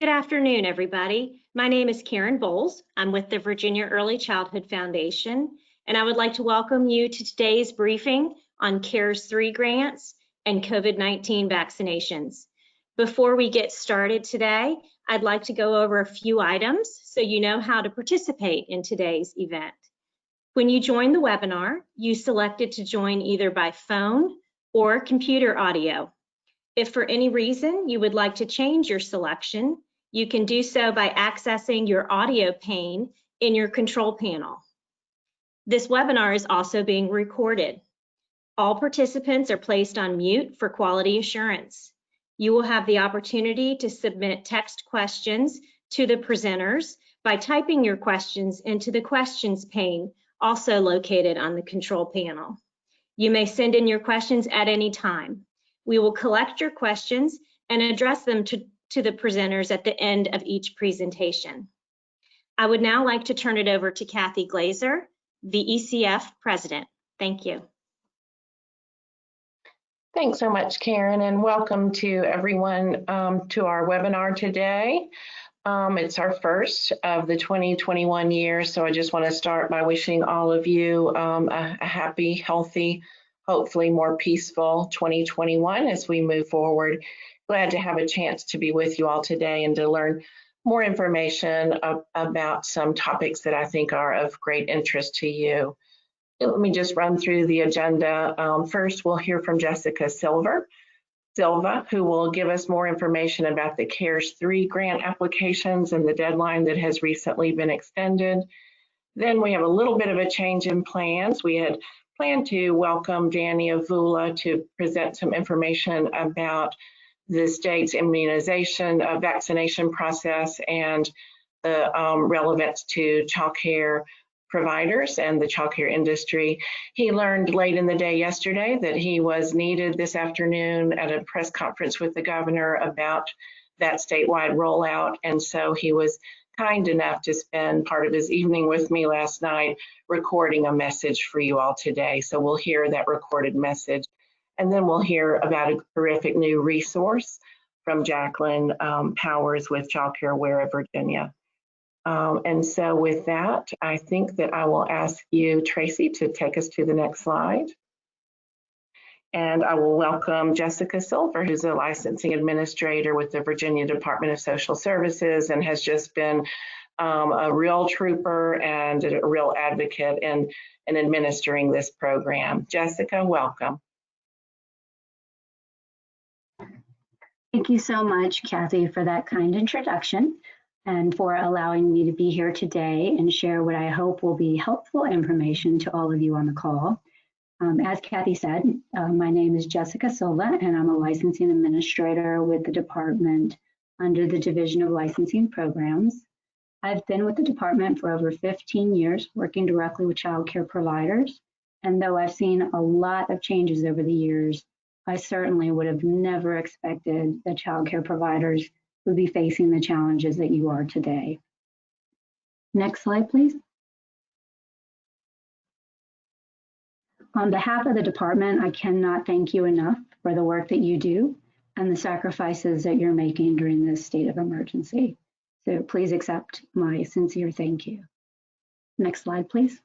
Good afternoon, everybody. My name is Karen Bowles. I'm with the Virginia Early Childhood Foundation, and I would like to welcome you to today's briefing on CARES 3 grants and COVID-19 vaccinations. Before we get started today, I'd like to go over a few items so you know how to participate in today's event. When you joined the webinar, you selected to join either by phone or computer audio. If for any reason you would like to change your selection, you can do so by accessing your audio pane in your control panel. This webinar is also being recorded. All participants are placed on mute for quality assurance. You will have the opportunity to submit text questions to the presenters by typing your questions into the questions pane, also located on the control panel. You may send in your questions at any time. We will collect your questions and address them to the presenters at the end of each presentation. I would now like to turn it over to Kathy Glazer, the ECF President. Thank you. Thanks so much, Karen, and welcome to everyone to our webinar today. It's our first of the 2021 year, so I just want to start by wishing all of you a happy, healthy, hopefully more peaceful 2021 as we move forward. Glad to have a chance to be with you all today and to learn more information about some topics that I think are of great interest to you. Let me just run through the agenda. First, we'll hear from Jessica Silva, who will give us more information about the CARES 3 grant applications and the deadline that has recently been extended. Then we have a little bit of a change in plans. We had planned to welcome Danny Avula to present some information about the state's immunization vaccination process and the relevance to child care providers and the child care industry. He learned late in the day yesterday that he was needed this afternoon at a press conference with the governor about that statewide rollout, and so he was kind enough to spend part of his evening with me last night recording a message for you all today. So we'll hear that recorded message, and then we'll hear about a terrific new resource from Jacqueline Powers with Child Care Aware of Virginia. And so with that, I think that I will ask you, Tracy, to take us to the next slide. And I will welcome Jessica Silva, who's a licensing administrator with the Virginia Department of Social Services and has just been a real trooper and a real advocate in administering this program. Jessica, welcome. Thank you so much, Kathy, for that kind introduction and for allowing me to be here today and share what I hope will be helpful information to all of you on the call. As Kathy said, my name is Jessica Silva, and I'm a licensing administrator with the department under the Division of Licensing Programs. I've been with the department for over 15 years, working directly with child care providers. And though I've seen a lot of changes over the years, I certainly would have never expected that child care providers would be facing the challenges that you are today. Next slide, please. On behalf of the department, I cannot thank you enough for the work that you do and the sacrifices that you're making during this state of emergency. So please accept my sincere thank you. Next slide, please.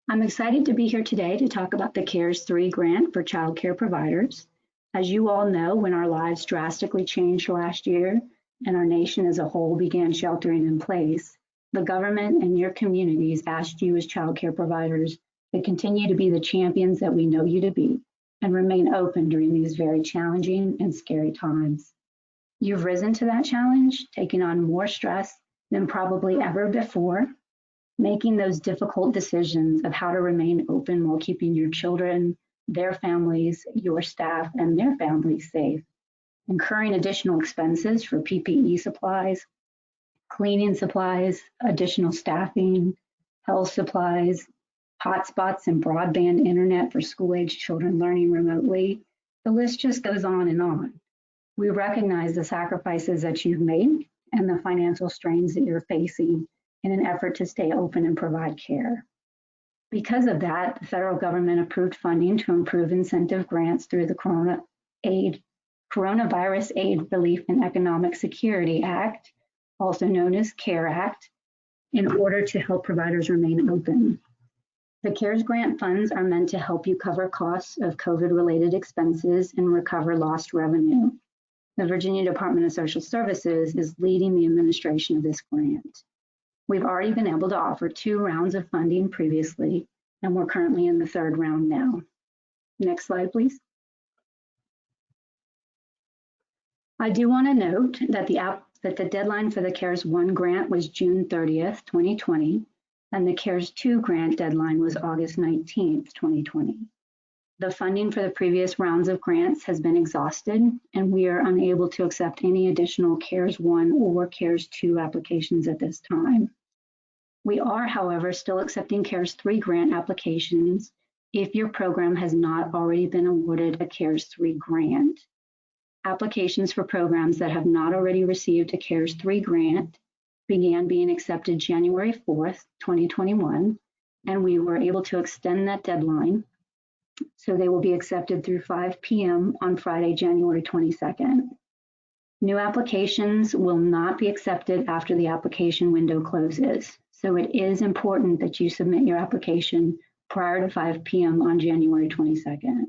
I'm excited to be here today to talk about the CARES 3 grant for child care providers. As you all know, when our lives drastically changed last year and our nation as a whole began sheltering in place, the government and your communities asked you as child care providers to continue to be the champions that we know you to be and remain open during these very challenging and scary times. You've risen to that challenge, taking on more stress than probably ever before, making those difficult decisions of how to remain open while keeping your children, their families, your staff, and their families safe, incurring additional expenses for PPE supplies, cleaning supplies, additional staffing, health supplies, hotspots and broadband internet for school-age children learning remotely. The list just goes on and on. We recognize the sacrifices that you've made and the financial strains that you're facing in an effort to stay open and provide care. Because of that, the federal government approved funding to improve incentive grants through the Corona Aid Coronavirus Aid, Relief, and Economic Security Act, also known as CARE Act, in order to help providers remain open. The CARES grant funds are meant to help you cover costs of COVID-related expenses and recover lost revenue. The Virginia Department of Social Services is leading the administration of this grant. We've already been able to offer 2 rounds of funding previously, and we're currently in the 3rd round now. Next slide, please. I do want to note that the deadline for the CARES 1 grant was June 30th, 2020, and the CARES 2 grant deadline was August 19th, 2020. The funding for the previous rounds of grants has been exhausted, and we are unable to accept any additional CARES 1 or CARES 2 applications at this time. We are, however, still accepting CARES 3 grant applications if your program has not already been awarded a CARES 3 grant. Applications for programs that have not already received a CARES 3 grant began being accepted January 4th, 2021, and we were able to extend that deadline, so they will be accepted through 5 p.m. on Friday, January 22nd. New applications will not be accepted after the application window closes, so it is important that you submit your application prior to 5 p.m. on January 22nd.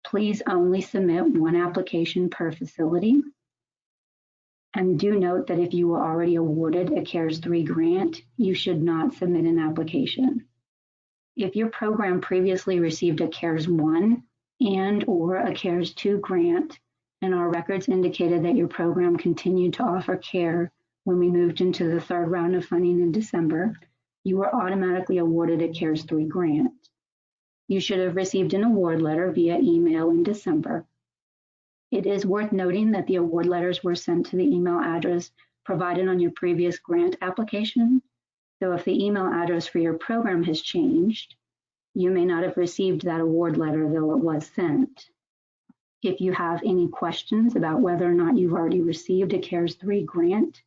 Please only submit 1 application per facility. And do note that if you were already awarded a CARES 3 grant, you should not submit an application. If your program previously received a CARES 1 and/or a CARES 2 grant, and our records indicated that your program continued to offer care when we moved into the 3rd round of funding in December, you were automatically awarded a CARES 3 grant. You should have received an award letter via email in December. It is worth noting that the award letters were sent to the email address provided on your previous grant application. So if the email address for your program has changed, you may not have received that award letter, though it was sent. If you have any questions about whether or not you've already received a CARES 3 grant,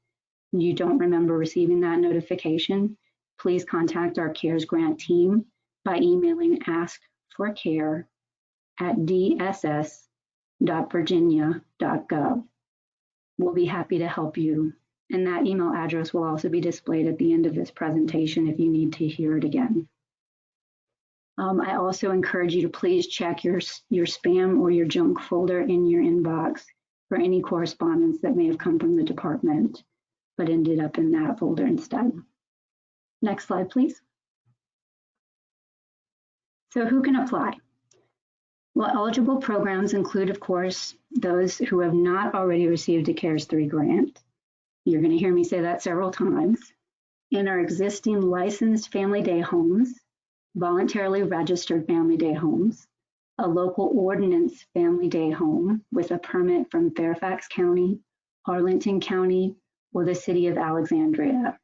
and you don't remember receiving that notification, please contact our CARES grant team by emailing askforcare@dss.virginia.gov. We'll be happy to help you, and that email address will also be displayed at the end of this presentation if you need to hear it again. I also encourage you to please check your spam or your junk folder in your inbox for any correspondence that may have come from the department, but ended up in that folder instead. Next slide, please. So who can apply? Well, eligible programs include, of course, those who have not already received a CARES 3 grant. You're going to hear me say that several times. In our existing licensed family day homes, voluntarily registered family day homes, a local ordinance family day home with a permit from Fairfax County, Arlington County, or the City of Alexandria.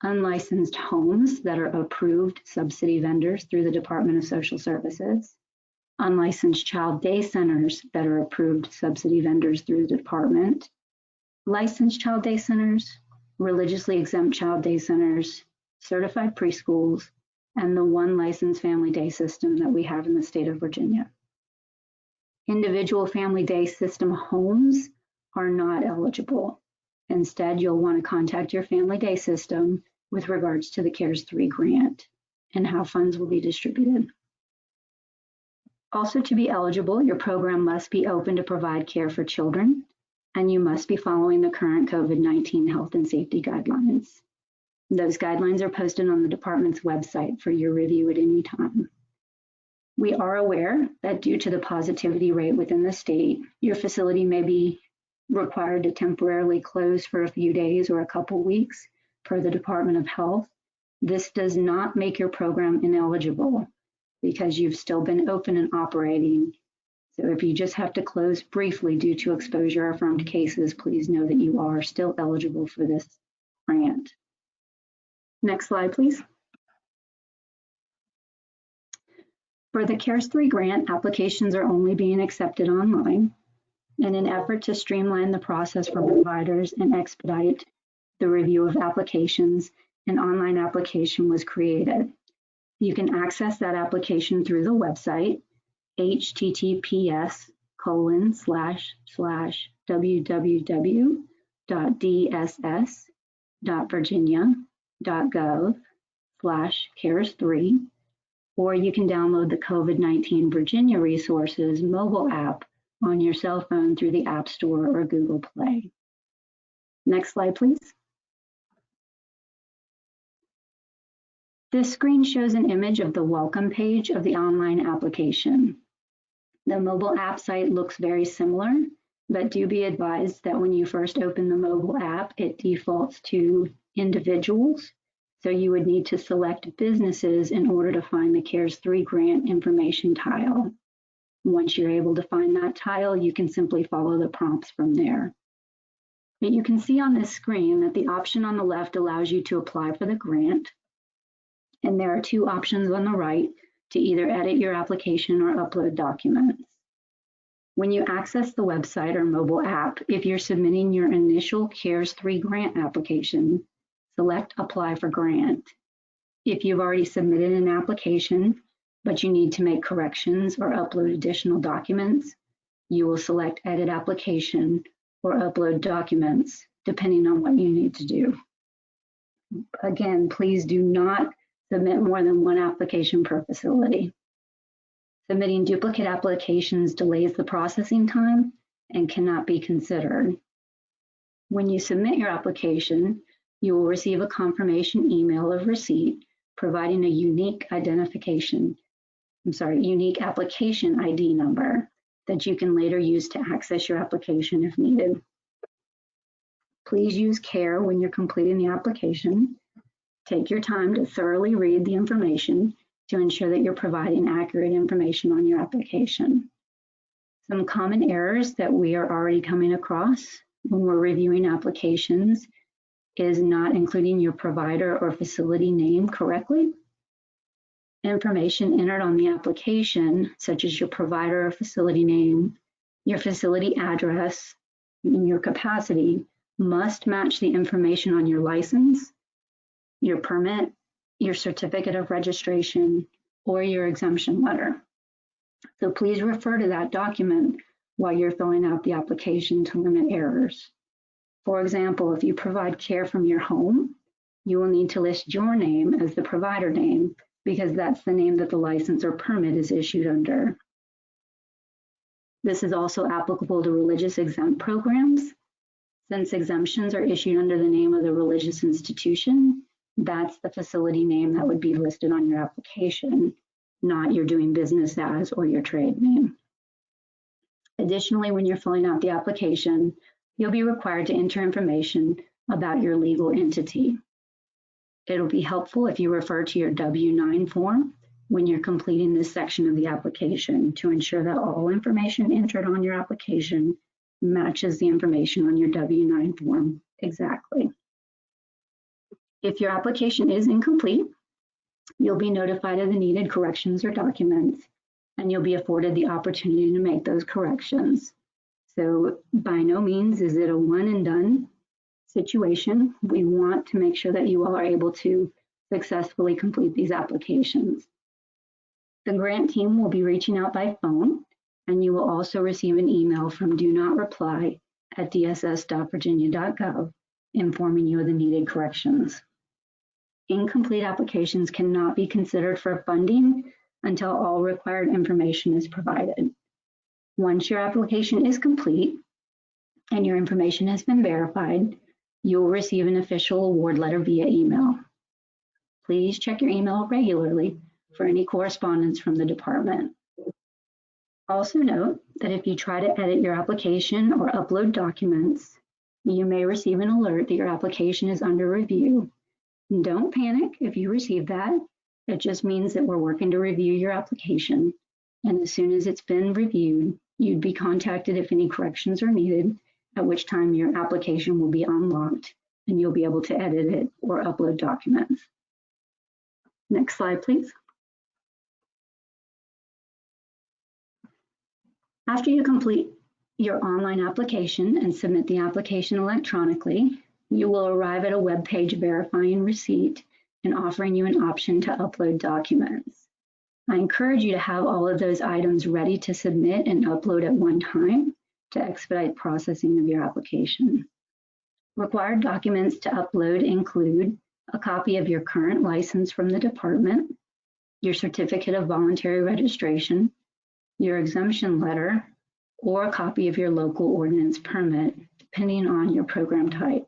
Unlicensed homes that are approved subsidy vendors through the Department of Social Services, unlicensed child day centers that are approved subsidy vendors through the department, licensed child day centers, religiously exempt child day centers, certified preschools, and the 1 licensed family day system that we have in the state of Virginia. Individual family day system homes are not eligible. Instead, you'll want to contact your family day system with regards to the CARES 3 grant and how funds will be distributed. Also, to be eligible, your program must be open to provide care for children, and you must be following the current COVID-19 health and safety guidelines. Those guidelines are posted on the department's website for your review at any time. We are aware that due to the positivity rate within the state, your facility may be required to temporarily close for a few days or a couple weeks per the Department of Health. This does not make your program ineligible because you've still been open and operating. So if you just have to close briefly due to exposure or affirmed cases, please know that you are still eligible for this grant. Next slide, please. For the CARES 3 grant, applications are only being accepted online. In an effort to streamline the process for providers and expedite the review of applications, an online application was created. You can access that application through the website, https:// www.dss.virginia.gov/cares3, or you can download the COVID-19 Virginia Resources mobile app on your cell phone through the App Store or Google Play. Next slide, please. This screen shows an image of the welcome page of the online application. The mobile app site looks very similar, but do be advised that when you first open the mobile app, it defaults to individuals. So you would need to select businesses in order to find the CARES 3 grant information tile. Once you're able to find that tile, you can simply follow the prompts from there. But you can see on this screen that the option on the left allows you to apply for the grant. And there are two options on the right to either edit your application or upload documents. When you access the website or mobile app, if you're submitting your initial CARES 3 grant application, select Apply for Grant. If you've already submitted an application, but you need to make corrections or upload additional documents, you will select Edit Application or Upload Documents, depending on what you need to do. Again, please do not submit more than one application per facility. Submitting duplicate applications delays the processing time and cannot be considered. When you submit your application, you will receive a confirmation email of receipt providing a unique application ID number that you can later use to access your application if needed. Please use care when you're completing the application. Take your time to thoroughly read the information to ensure that you're providing accurate information on your application. Some common errors that we are already coming across when we're reviewing applications is not including your provider or facility name correctly. Information entered on the application, such as your provider or facility name, your facility address, and your capacity, must match the information on your license, your permit, your certificate of registration, or your exemption letter. So please refer to that document while you're filling out the application to limit errors. For example, if you provide care from your home, you will need to list your name as the provider name because that's the name that the license or permit is issued under. This is also applicable to religious exempt programs. Since exemptions are issued under the name of the religious institution, that's the facility name that would be listed on your application, not your doing business as or your trade name. Additionally, when you're filling out the application, you'll be required to enter information about your legal entity. It'll be helpful if you refer to your W-9 form when you're completing this section of the application to ensure that all information entered on your application matches the information on your W-9 form exactly. If your application is incomplete, you'll be notified of the needed corrections or documents, and you'll be afforded the opportunity to make those corrections. So by no means is it a one and done situation. We want to make sure that you all are able to successfully complete these applications. The grant team will be reaching out by phone, and you will also receive an email from do-not-reply@dss.virginia.gov informing you of the needed corrections. Incomplete applications cannot be considered for funding until all required information is provided. Once your application is complete and your information has been verified, you will receive an official award letter via email. Please check your email regularly for any correspondence from the department. Also note that if you try to edit your application or upload documents, you may receive an alert that your application is under review. Don't panic if you receive that. It just means that we're working to review your application. And as soon as it's been reviewed, you'd be contacted if any corrections are needed, at which time your application will be unlocked and you'll be able to edit it or upload documents. Next slide, please. After you complete your online application and submit the application electronically, you will arrive at a web page verifying receipt and offering you an option to upload documents. I encourage you to have all of those items ready to submit and upload at one time to expedite processing of your application. Required documents to upload include a copy of your current license from the department, your certificate of voluntary registration, your exemption letter, or a copy of your local ordinance permit, depending on your program type.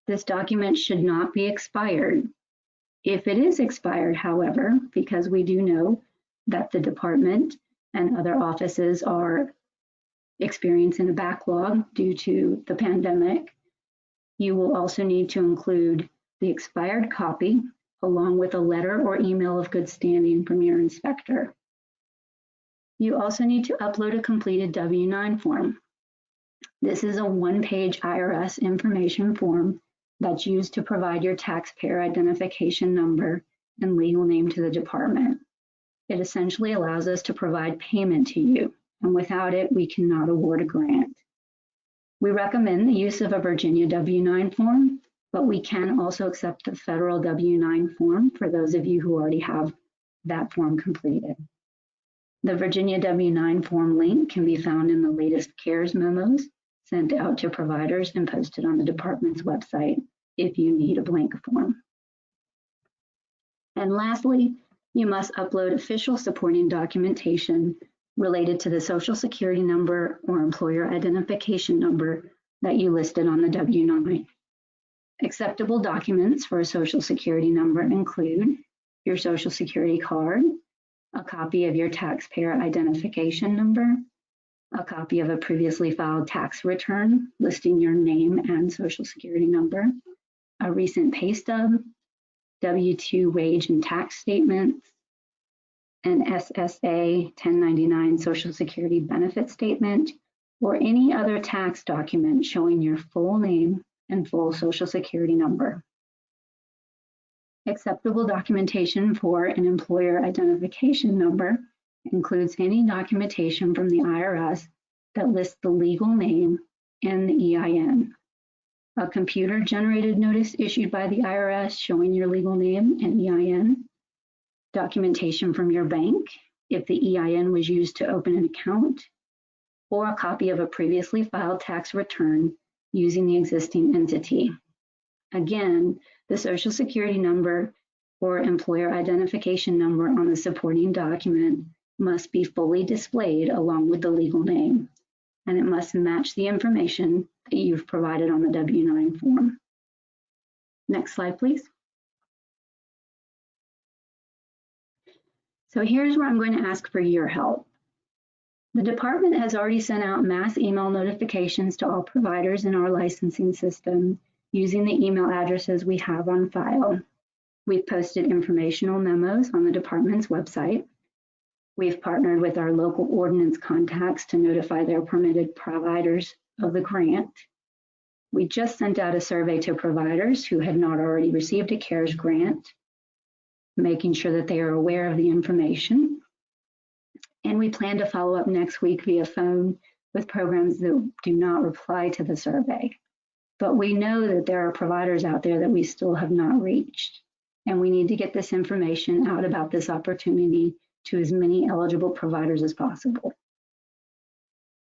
This document should not be expired. If it is expired, however, because we do know that the department and other offices are experiencing a backlog due to the pandemic, you will also need to include the expired copy along with a letter or email of good standing from your inspector. You also need to upload a completed W-9 form. This is a one-page IRS information form that's used to provide your taxpayer identification number and legal name to the department. It essentially allows us to provide payment to you, and without it, we cannot award a grant. We recommend the use of a Virginia W-9 form, but we can also accept the federal W-9 form for those of you who already have that form completed. The Virginia W-9 form link can be found in the latest CARES memos sent out to providers and posted on the department's website if you need a blank form. And lastly, you must upload official supporting documentation related to the Social Security number or employer identification number that you listed on the W-9. Acceptable documents for a Social Security number include your Social Security card, a copy of your taxpayer identification number, a copy of a previously filed tax return listing your name and Social Security number, a recent pay stub, W-2 wage and tax statements, an SSA 1099 Social Security benefit statement, or any other tax document showing your full name and full Social Security number. Acceptable documentation for an employer identification number includes any documentation from the IRS that lists the legal name and the EIN. A computer-generated notice issued by the IRS showing your legal name and EIN. Documentation from your bank, if the EIN was used to open an account, or a copy of a previously filed tax return using the existing entity. Again, the Social Security number or employer identification number on the supporting document must be fully displayed along with the legal name, and it must match the information that you've provided on the W-9 form. Next slide, please. So here's where I'm going to ask for your help. The department has already sent out mass email notifications to all providers in our licensing system using the email addresses we have on file. We've posted informational memos on the department's website. We've partnered with our local ordinance contacts to notify their permitted providers of the grant. We just sent out a survey to providers who had not already received a CARES grant, making sure that they are aware of the information. And we plan to follow up next week via phone with programs that do not reply to the survey. But we know that there are providers out there that we still have not reached, and we need to get this information out about this opportunity to as many eligible providers as possible.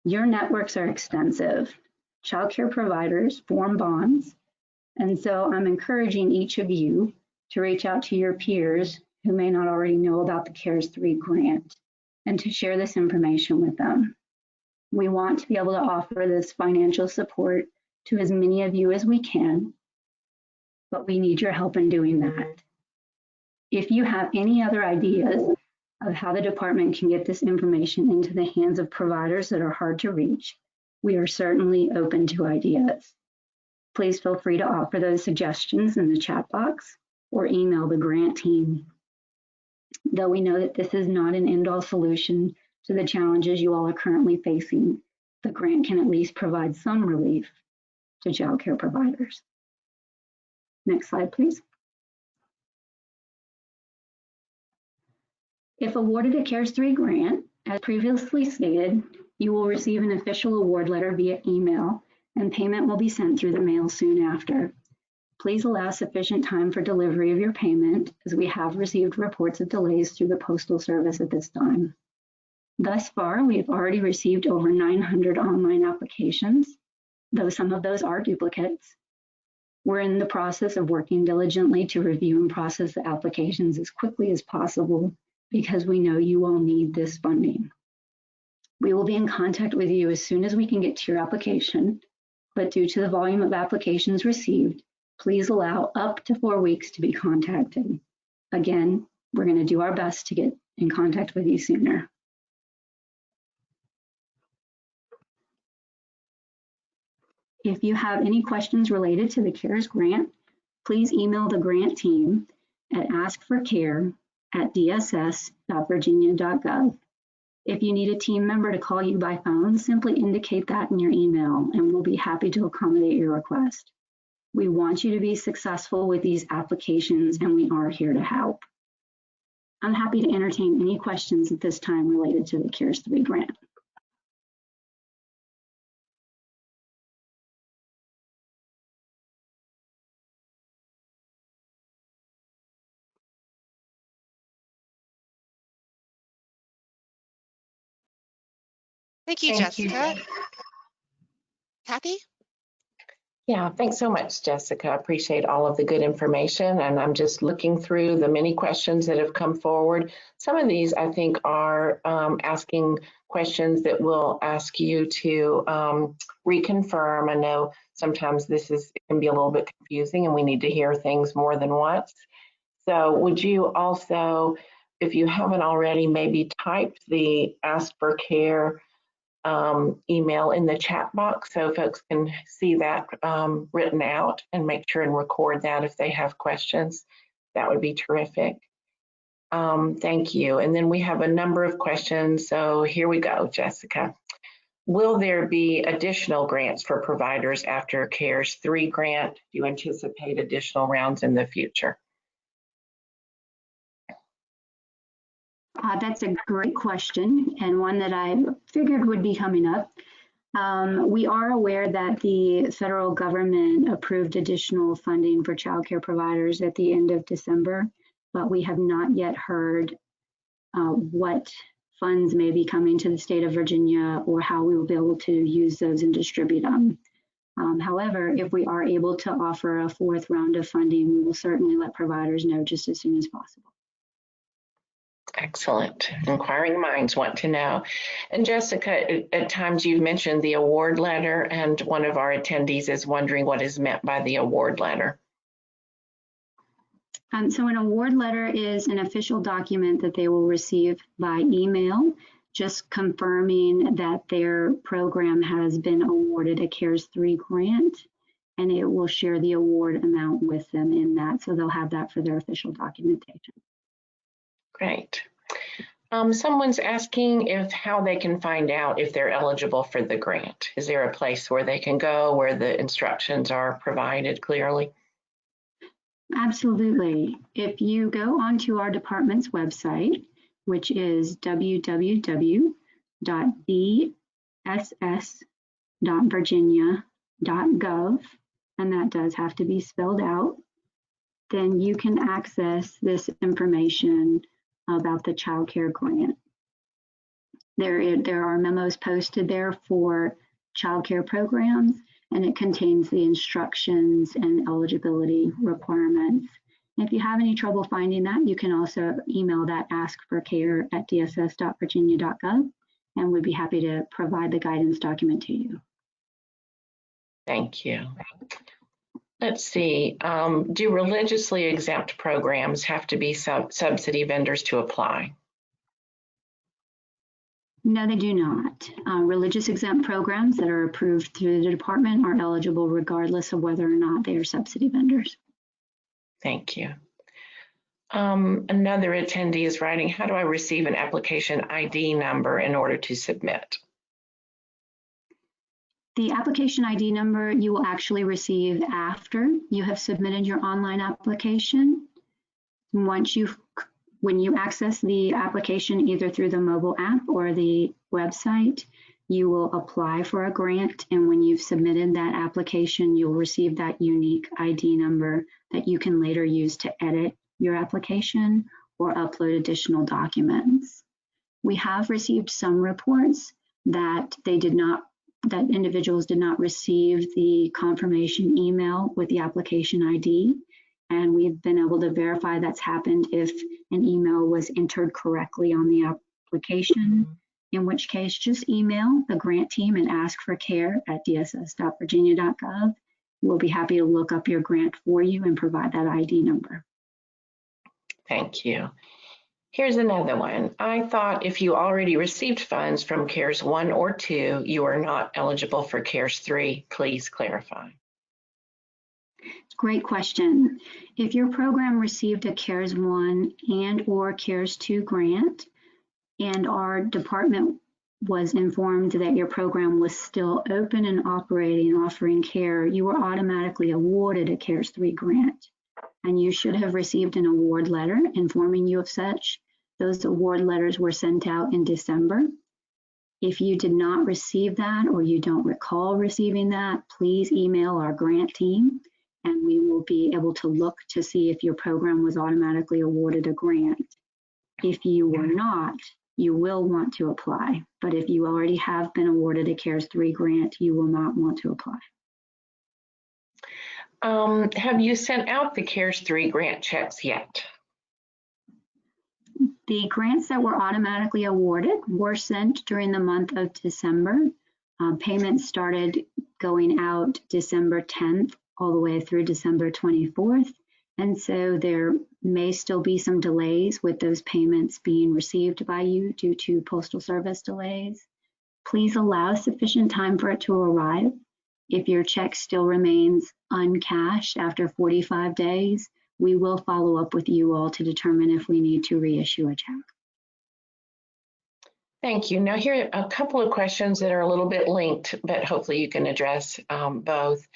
Your networks are extensive. Child care providers form bonds, and so I'm encouraging each of you to reach out to your peers who may not already know about the CARES 3 grant and to share this information with them. We want to be able to offer this financial support to as many of you as we can, but we need your help in doing that. If you have any other ideas of how the department can get this information into the hands of providers that are hard to reach, we are certainly open to ideas. Please feel free to offer those suggestions in the chat box or email the grant team. Though we know that this is not an end-all solution to the challenges you all are currently facing, the grant can at least provide some relief to child care providers. Next slide, please. If awarded a CARES 3 grant, as previously stated, you will receive an official award letter via email, and payment will be sent through the mail soon after. Please allow sufficient time for delivery of your payment, as we have received reports of delays through the Postal Service at this time. Thus far, we have already received over 900 online applications, though some of those are duplicates. We're in the process of working diligently to review and process the applications as quickly as possible because we know you all need this funding. We will be in contact with you as soon as we can get to your application, but due to the volume of applications received, please allow up to 4 weeks to be contacted. Again, we're going to do our best to get in contact with you sooner. If you have any questions related to the CARES grant, please email the grant team at askforcare@dss.virginia.gov. If you need a team member to call you by phone, simply indicate that in your email and we'll be happy to accommodate your request. We want you to be successful with these applications and we are here to help. I'm happy to entertain any questions at this time related to the CARES 3 grant. Thank you, Thank you. Jessica. Kathy? Yeah, thanks so much, Jessica. I appreciate all of the good information. And I'm just looking through the many questions that have come forward. Some of these, I think, are asking questions that we'll ask you to reconfirm. I know sometimes it can be a little bit confusing and we need to hear things more than once. So would you also, if you haven't already, maybe type the Ask for Care email in the chat box so folks can see that written out and make sure and record that if they have questions. That would be terrific. Thank you. And then we have a number of questions. So here we go, Jessica. Will there be additional grants for providers after CARES 3 grant? Do you anticipate additional rounds in the future? That's a great question and one that I figured would be coming up. We are aware that the federal government approved additional funding for childcare providers at the end of December, but we have not yet heard what funds may be coming to the state of Virginia or how we will be able to use those and distribute them. However, if we are able to offer a 4th round of funding, we will certainly let providers know just as soon as possible. Excellent. Inquiring minds want to know. And Jessica, at times you've mentioned the award letter, and one of our attendees is wondering what is meant by the award letter. So an award letter is an official document that they will receive by email, just confirming that their program has been awarded a CARES 3 grant, and it will share the award amount with them in that. So they'll have that for their official documentation. Great. Someone's asking how they can find out if they're eligible for the grant. Is there a place where they can go where the instructions are provided clearly? Absolutely. If you go onto our department's website, which is www.dss.virginia.gov, and that does have to be spelled out, then you can access this information about the child care grant. There are memos posted there for child care programs, and it contains the instructions and eligibility requirements. And if you have any trouble finding that, you can also email that askforcare@dss.virginia.gov, and we'd be happy to provide the guidance document to you. Thank you. Let's see, do religiously exempt programs have to be subsidy vendors to apply? No, they do not. Religious exempt programs that are approved through the department are eligible regardless of whether or not they are subsidy vendors. Thank you. Another attendee is writing, how do I receive an application ID number in order to submit? The application ID number you will actually receive after you have submitted your online application. When you access the application either through the mobile app or the website, You will apply for a grant, and when you've submitted that application, you'll receive that unique ID number that you can later use to edit your application or upload additional documents. We have received some reports that individuals did not receive the confirmation email with the application ID, and we've been able to verify that's happened if an email was entered correctly on the application, in which case just email the grant team and ask for care@dss.virginia.gov. We'll be happy to look up your grant for you and provide that ID number. Thank you. Here's another one. I thought if you already received funds from CARES 1 or 2, you are not eligible for CARES 3. Please clarify. Great question. If your program received a CARES 1 and or CARES 2 grant, and our department was informed that your program was still open and operating and offering care, you were automatically awarded a CARES 3 grant. And you should have received an award letter informing you of such. Those award letters were sent out in December. If you did not receive that or you don't recall receiving that, please email our grant team and we will be able to look to see if your program was automatically awarded a grant. If you were not, you will want to apply. But if you already have been awarded a CARES 3 grant, you will not want to apply. Have you sent out the CARES 3 grant checks yet? The grants that were automatically awarded were sent during the month of December. Payments started going out December 10th all the way through December 24th. And so there may still be some delays with those payments being received by you due to Postal Service delays. Please allow sufficient time for it to arrive. If your check still remains uncashed after 45 days, we will follow up with you all to determine if we need to reissue a check. Thank you. Now here are a couple of questions that are a little bit linked, but hopefully you can address both.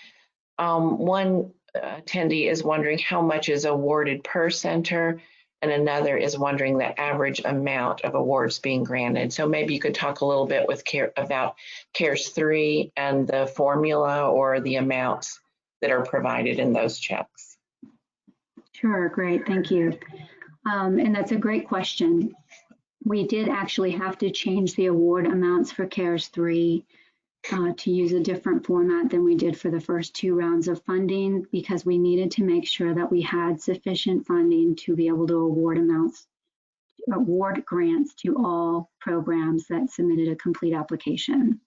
One attendee is wondering how much is awarded per center, and another is wondering the average amount of awards being granted. So maybe you could talk a little bit about CARES 3 and the formula or the amounts that are provided in those checks. Sure, great, thank you. And that's a great question. We did actually have to change the award amounts for CARES 3 to use a different format than we did for the first 2 rounds of funding, because we needed to make sure that we had sufficient funding to be able to award grants to all programs that submitted a complete application.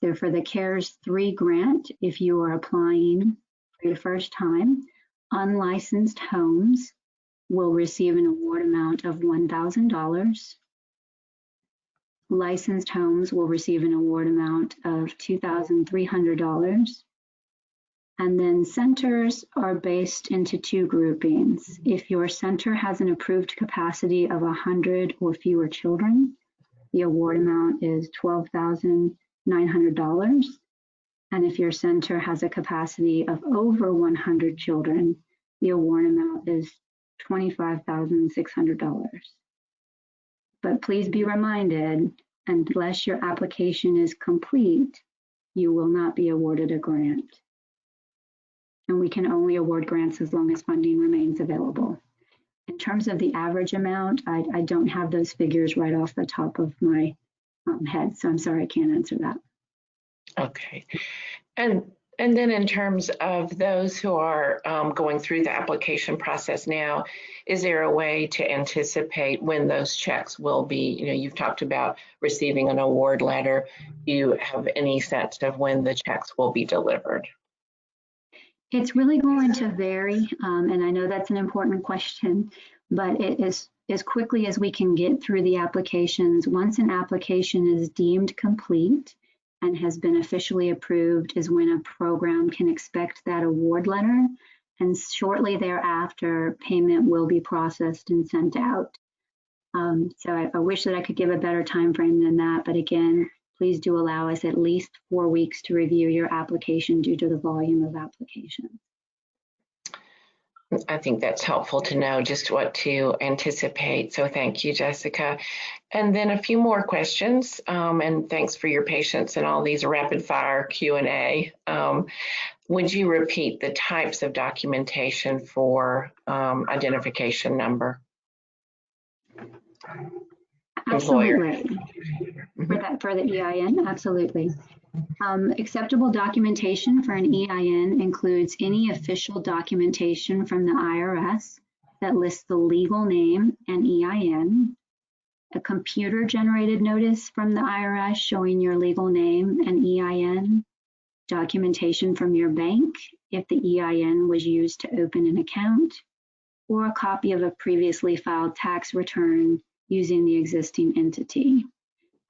So for the CARES 3 grant, if you are applying for the first time, unlicensed homes will receive an award amount of $1,000. Licensed homes will receive an award amount of $2,300. And then centers are based into 2 groupings. If your center has an approved capacity of 100 or fewer children, the award amount is $12,900. And if your center has a capacity of over 100 children, the award amount is $25,600. But please be reminded, unless your application is complete, you will not be awarded a grant. And we can only award grants as long as funding remains available. In terms of the average amount, I don't have those figures right off the top of my head, so I'm sorry I can't answer that. Okay. And then in terms of those who are going through the application process now, is there a way to anticipate when those checks will be, you've talked about receiving an award letter. Do you have any sense of when the checks will be delivered? It's really going to vary, and I know that's an important question, but it is as quickly as we can get through the applications. Once an application is deemed complete and has been officially approved is when a program can expect that award letter, and shortly thereafter, payment will be processed and sent out. So I wish that I could give a better time frame than that, but again, please do allow us at least 4 weeks to review your application due to the volume of applications. I think that's helpful to know just what to anticipate. So thank you, Jessica. And then a few more questions, and thanks for your patience in all these rapid fire Q&A. Would you repeat the types of documentation for identification number? Employer. Absolutely. For the EIN, absolutely. Acceptable documentation for an EIN includes any official documentation from the IRS that lists the legal name and EIN, a computer-generated notice from the IRS showing your legal name and EIN, documentation from your bank if the EIN was used to open an account, or a copy of a previously filed tax return using the existing entity.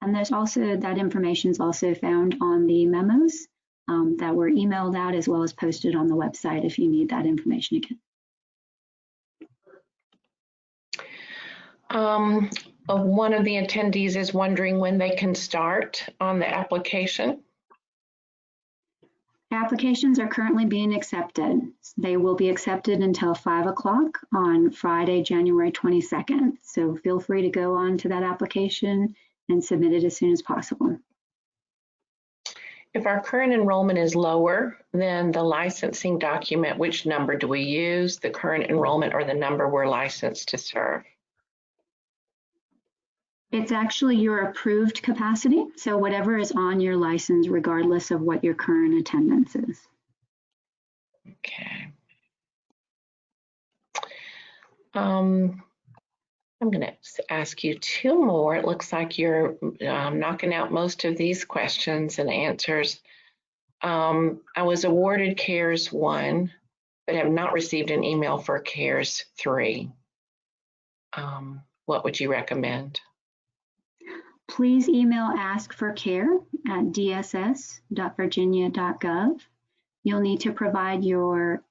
And there's also, that information is also found on the memos that were emailed out as well as posted on the website if you need that information again. One of the attendees is wondering when they can start on the application. Applications are currently being accepted. They will be accepted until 5 o'clock on Friday, January 22nd. So feel free to go on to that application and submit it as soon as possible. If our current enrollment is lower than the licensing document, which number do we use, the current enrollment or the number we're licensed to serve? It's actually your approved capacity, so whatever is on your license, regardless of what your current attendance is. Okay. I'm going to ask you two more. It looks like you're knocking out most of these questions and answers. I was awarded CARES 1, but have not received an email for CARES 3. What would you recommend? Please email askforcare@dss.virginia.gov. You'll need to provide your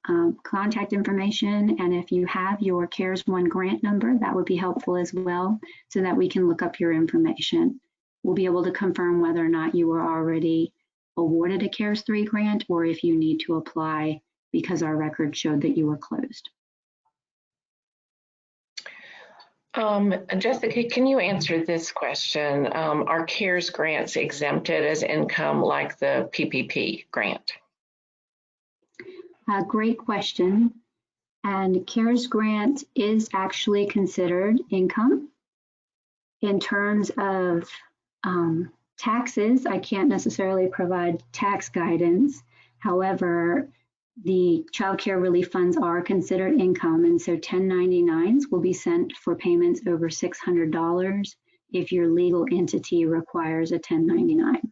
contact information, and if you have your CARES 1 grant number, that would be helpful as well, so that we can look up your information. We'll be able to confirm whether or not you were already awarded a CARES 3 grant, or if you need to apply because our record showed that you were closed. Jessica, can you answer this question? Are CARES grants exempted as income like the PPP grant? Great question. And CARES grant is actually considered income. In terms of taxes, I can't necessarily provide tax guidance. However, the child care relief funds are considered income, and so 1099s will be sent for payments over $600 if your legal entity requires a 1099.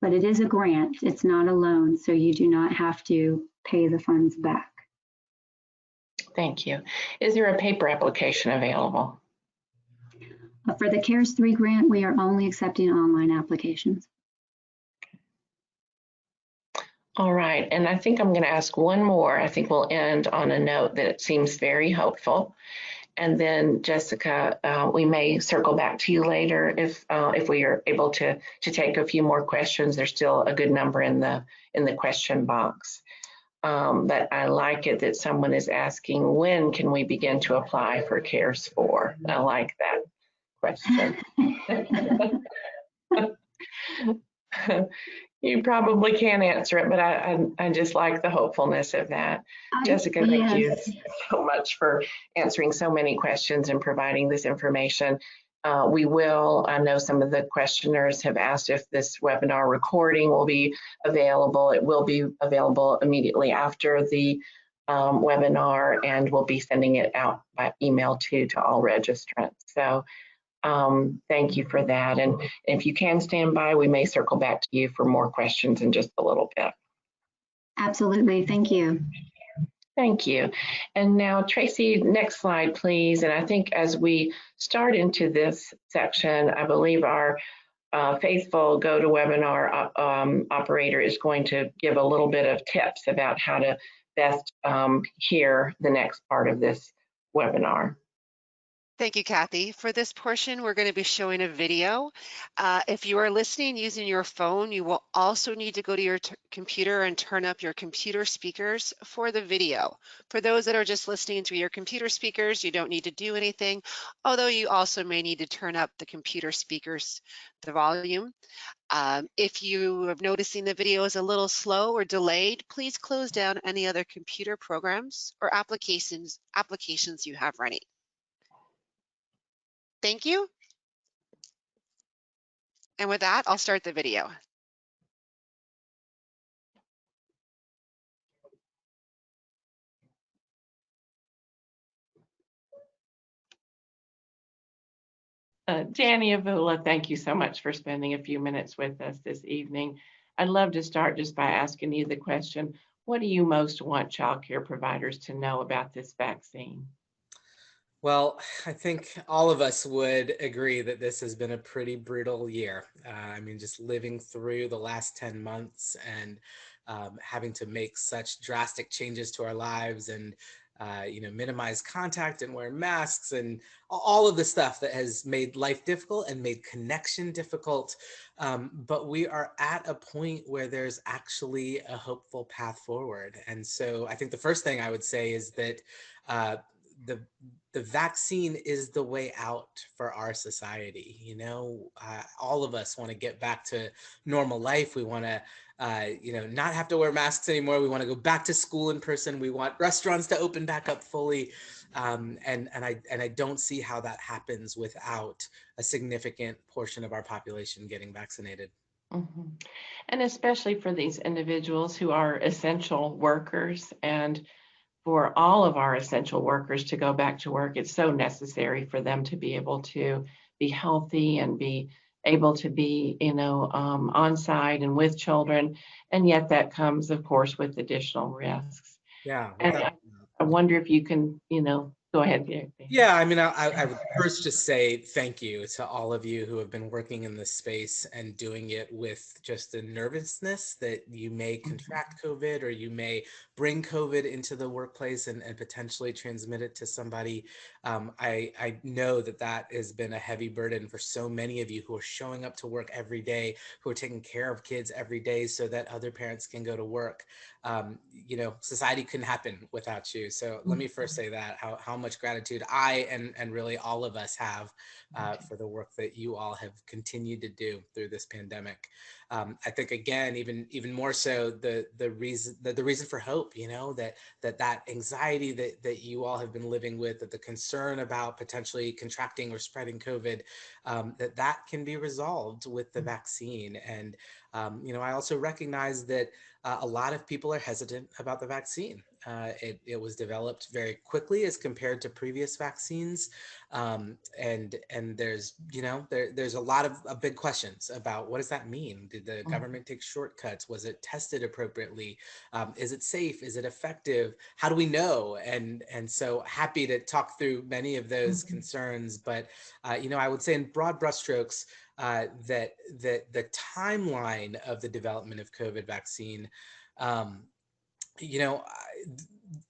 But it is a grant, it's not a loan, so you do not have to pay the funds back. Thank you. Is there a paper application available? For the CARES 3 grant, we are only accepting online applications. All right, and I think I'm going to ask one more. I think we'll end on a note that seems very hopeful. And then Jessica, we may circle back to you later if we are able to take a few more questions. There's still a good number in the question box. But I like it that someone is asking, when can we begin to apply for CARES 4? I like that question. You probably can't answer it, but I just like the hopefulness of that. Jessica, thank you so much for answering so many questions and providing this information. I know some of the questioners have asked if this webinar recording will be available. It will be available immediately after the webinar, and we'll be sending it out by email to all registrants. So thank you for that. And if you can stand by, we may circle back to you for more questions in just a little bit. Absolutely, thank you. Thank you. And now, Tracy, next slide, please. And I think as we start into this section, I believe our faithful GoToWebinar operator is going to give a little bit of tips about how to best hear the next part of this webinar. Thank you, Kathy. For this portion, we're going to be showing a video. If you are listening using your phone, you will also need to go to your computer and turn up your computer speakers for the video. For those that are just listening through your computer speakers, you don't need to do anything, although you also may need to turn up the computer speakers, the volume. If you are noticing the video is a little slow or delayed, please close down any other computer programs or applications you have running. Thank you. And with that, I'll start the video. Danny Avila, thank you so much for spending a few minutes with us this evening. I'd love to start just by asking you the question, what do you most want childcare providers to know about this vaccine? Well, I think all of us would agree that this has been a pretty brutal year. I mean, just living through the last 10 months and having to make such drastic changes to our lives and, minimize contact and wear masks and all of the stuff that has made life difficult and made connection difficult. But we are at a point where there's actually a hopeful path forward. And so I think the first thing I would say is that uh, the the vaccine is the way out for our society. All of us want to get back to normal life. We want to, not have to wear masks anymore. We want to go back to school in person. We want restaurants to open back up fully, and I don't see how that happens without a significant portion of our population getting vaccinated. Mhm. And especially for these individuals who are essential workers, and for all of our essential workers to go back to work, it's so necessary for them to be able to be healthy and be able to be, on site and with children. And yet that comes, of course, with additional risks. Yeah, And without. I wonder if you can, go ahead. Yeah, I mean, I would first just say thank you to all of you who have been working in this space and doing it with just the nervousness that you may contract COVID or you may bring COVID into the workplace and potentially transmit it to somebody. I know that that has been a heavy burden for so many of you who are showing up to work every day, who are taking care of kids every day so that other parents can go to work. Society couldn't happen without you. So let me first say that how much gratitude I and really all of us have for the work that you all have continued to do through this pandemic. I think again, even more so, the reason for hope, that anxiety that you all have been living with, that the concern about potentially contracting or spreading COVID, that can be resolved with the vaccine. And I also recognize that a lot of people are hesitant about the vaccine. It was developed very quickly as compared to previous vaccines, and there's a lot of big questions about what does that mean? Did the government take shortcuts? Was it tested appropriately? Is it safe? Is it effective? How do we know? And so happy to talk through many of those concerns, but I would say in broad brushstrokes, that the timeline of the development of COVID vaccine, um,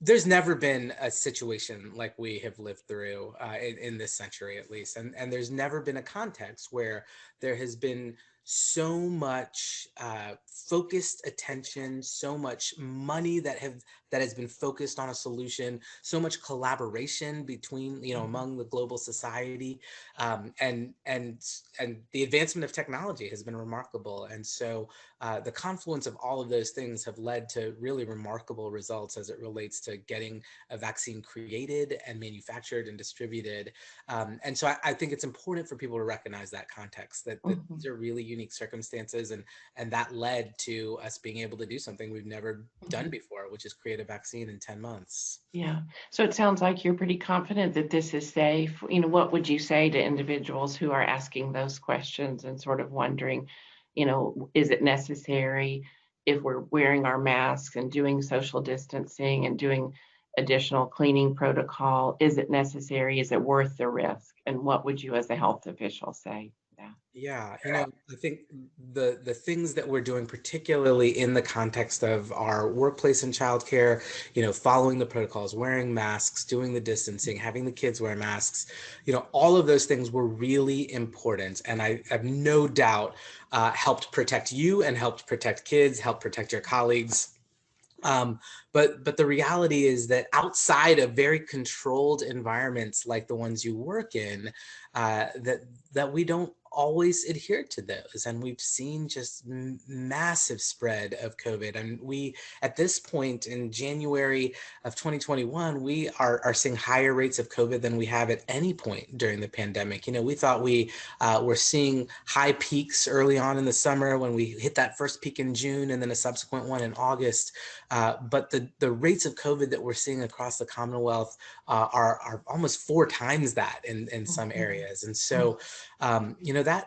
there's never been a situation like we have lived through in this century, at least, and there's never been a context where there has been so much focused attention, so much money that has been focused on a solution, so much collaboration between among the global society, and the advancement of technology has been remarkable. And so the confluence of all of those things have led to really remarkable results as it relates to getting a vaccine created and manufactured and distributed. And so I think it's important for people to recognize that context, that these are really unique circumstances, and that led to us being able to do something we've never done before, which is create a vaccine in 10 months. Yeah. So it sounds like you're pretty confident that this is safe. What would you say to individuals who are asking those questions and sort of wondering, is it necessary if we're wearing our masks and doing social distancing and doing additional cleaning protocol? Is it necessary? Is it worth the risk? And what would you as a health official say? Yeah. Yeah, I think the things that we're doing, particularly in the context of our workplace and childcare, following the protocols, wearing masks, doing the distancing, having the kids wear masks, all of those things were really important, and I have no doubt helped protect you and helped protect kids, helped protect your colleagues. Um, but the reality is that outside of very controlled environments like the ones you work in, that we don't always adhere to those, and we've seen just massive spread of COVID. And we, at this point in January of 2021, we are seeing higher rates of COVID than we have at any point during the pandemic. We thought we were seeing high peaks early on in the summer when we hit that first peak in June and then a subsequent one in August. But the rates of COVID that we're seeing across the Commonwealth are almost 4 times that in some areas. And so,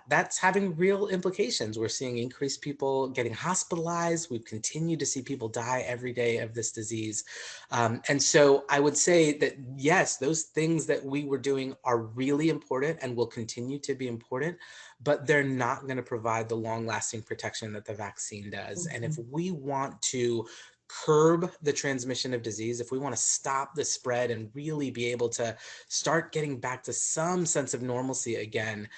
that's having real implications. We're seeing increased people getting hospitalized. We've continued to see people die every day of this disease. And so I would say that, yes, those things that we were doing are really important and will continue to be important, but they're not going to provide the long-lasting protection that the vaccine does. And if we want to curb the transmission of disease, if we want to stop the spread and really be able to start getting back to some sense of normalcy again,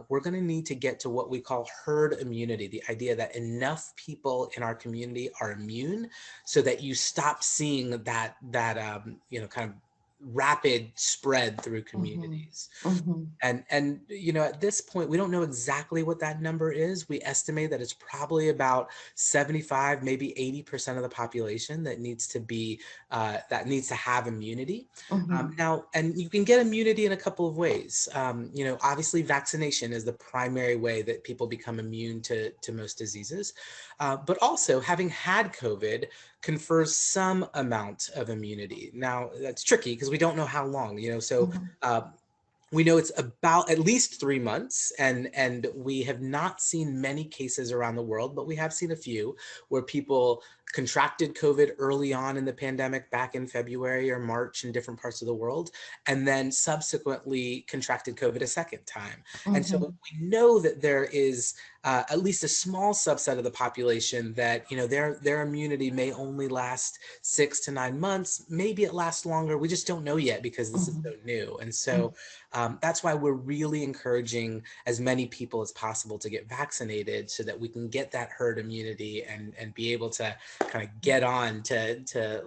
we're going to need to get to what we call herd immunity, the idea that enough people in our community are immune so that you stop seeing that kind of rapid spread through communities. And at this point, we don't know exactly what that number is. We estimate that it's probably about 75, maybe 80% of the population that needs to have immunity. Now, and you can get immunity in a couple of ways. Obviously, vaccination is the primary way that people become immune to most diseases. But also, having had COVID confers some amount of immunity. Now, that's tricky because we don't know how long. We know it's about at least 3 months, and we have not seen many cases around the world, but we have seen a few where people contracted COVID early on in the pandemic back in February or March in different parts of the world, and then subsequently contracted COVID a second time. And so we know that there is at least a small subset of the population that, their immunity may only last 6 to 9 months. Maybe it lasts longer. We just don't know yet because this is so new. And so that's why we're really encouraging as many people as possible to get vaccinated so that we can get that herd immunity and be able to kind of get on to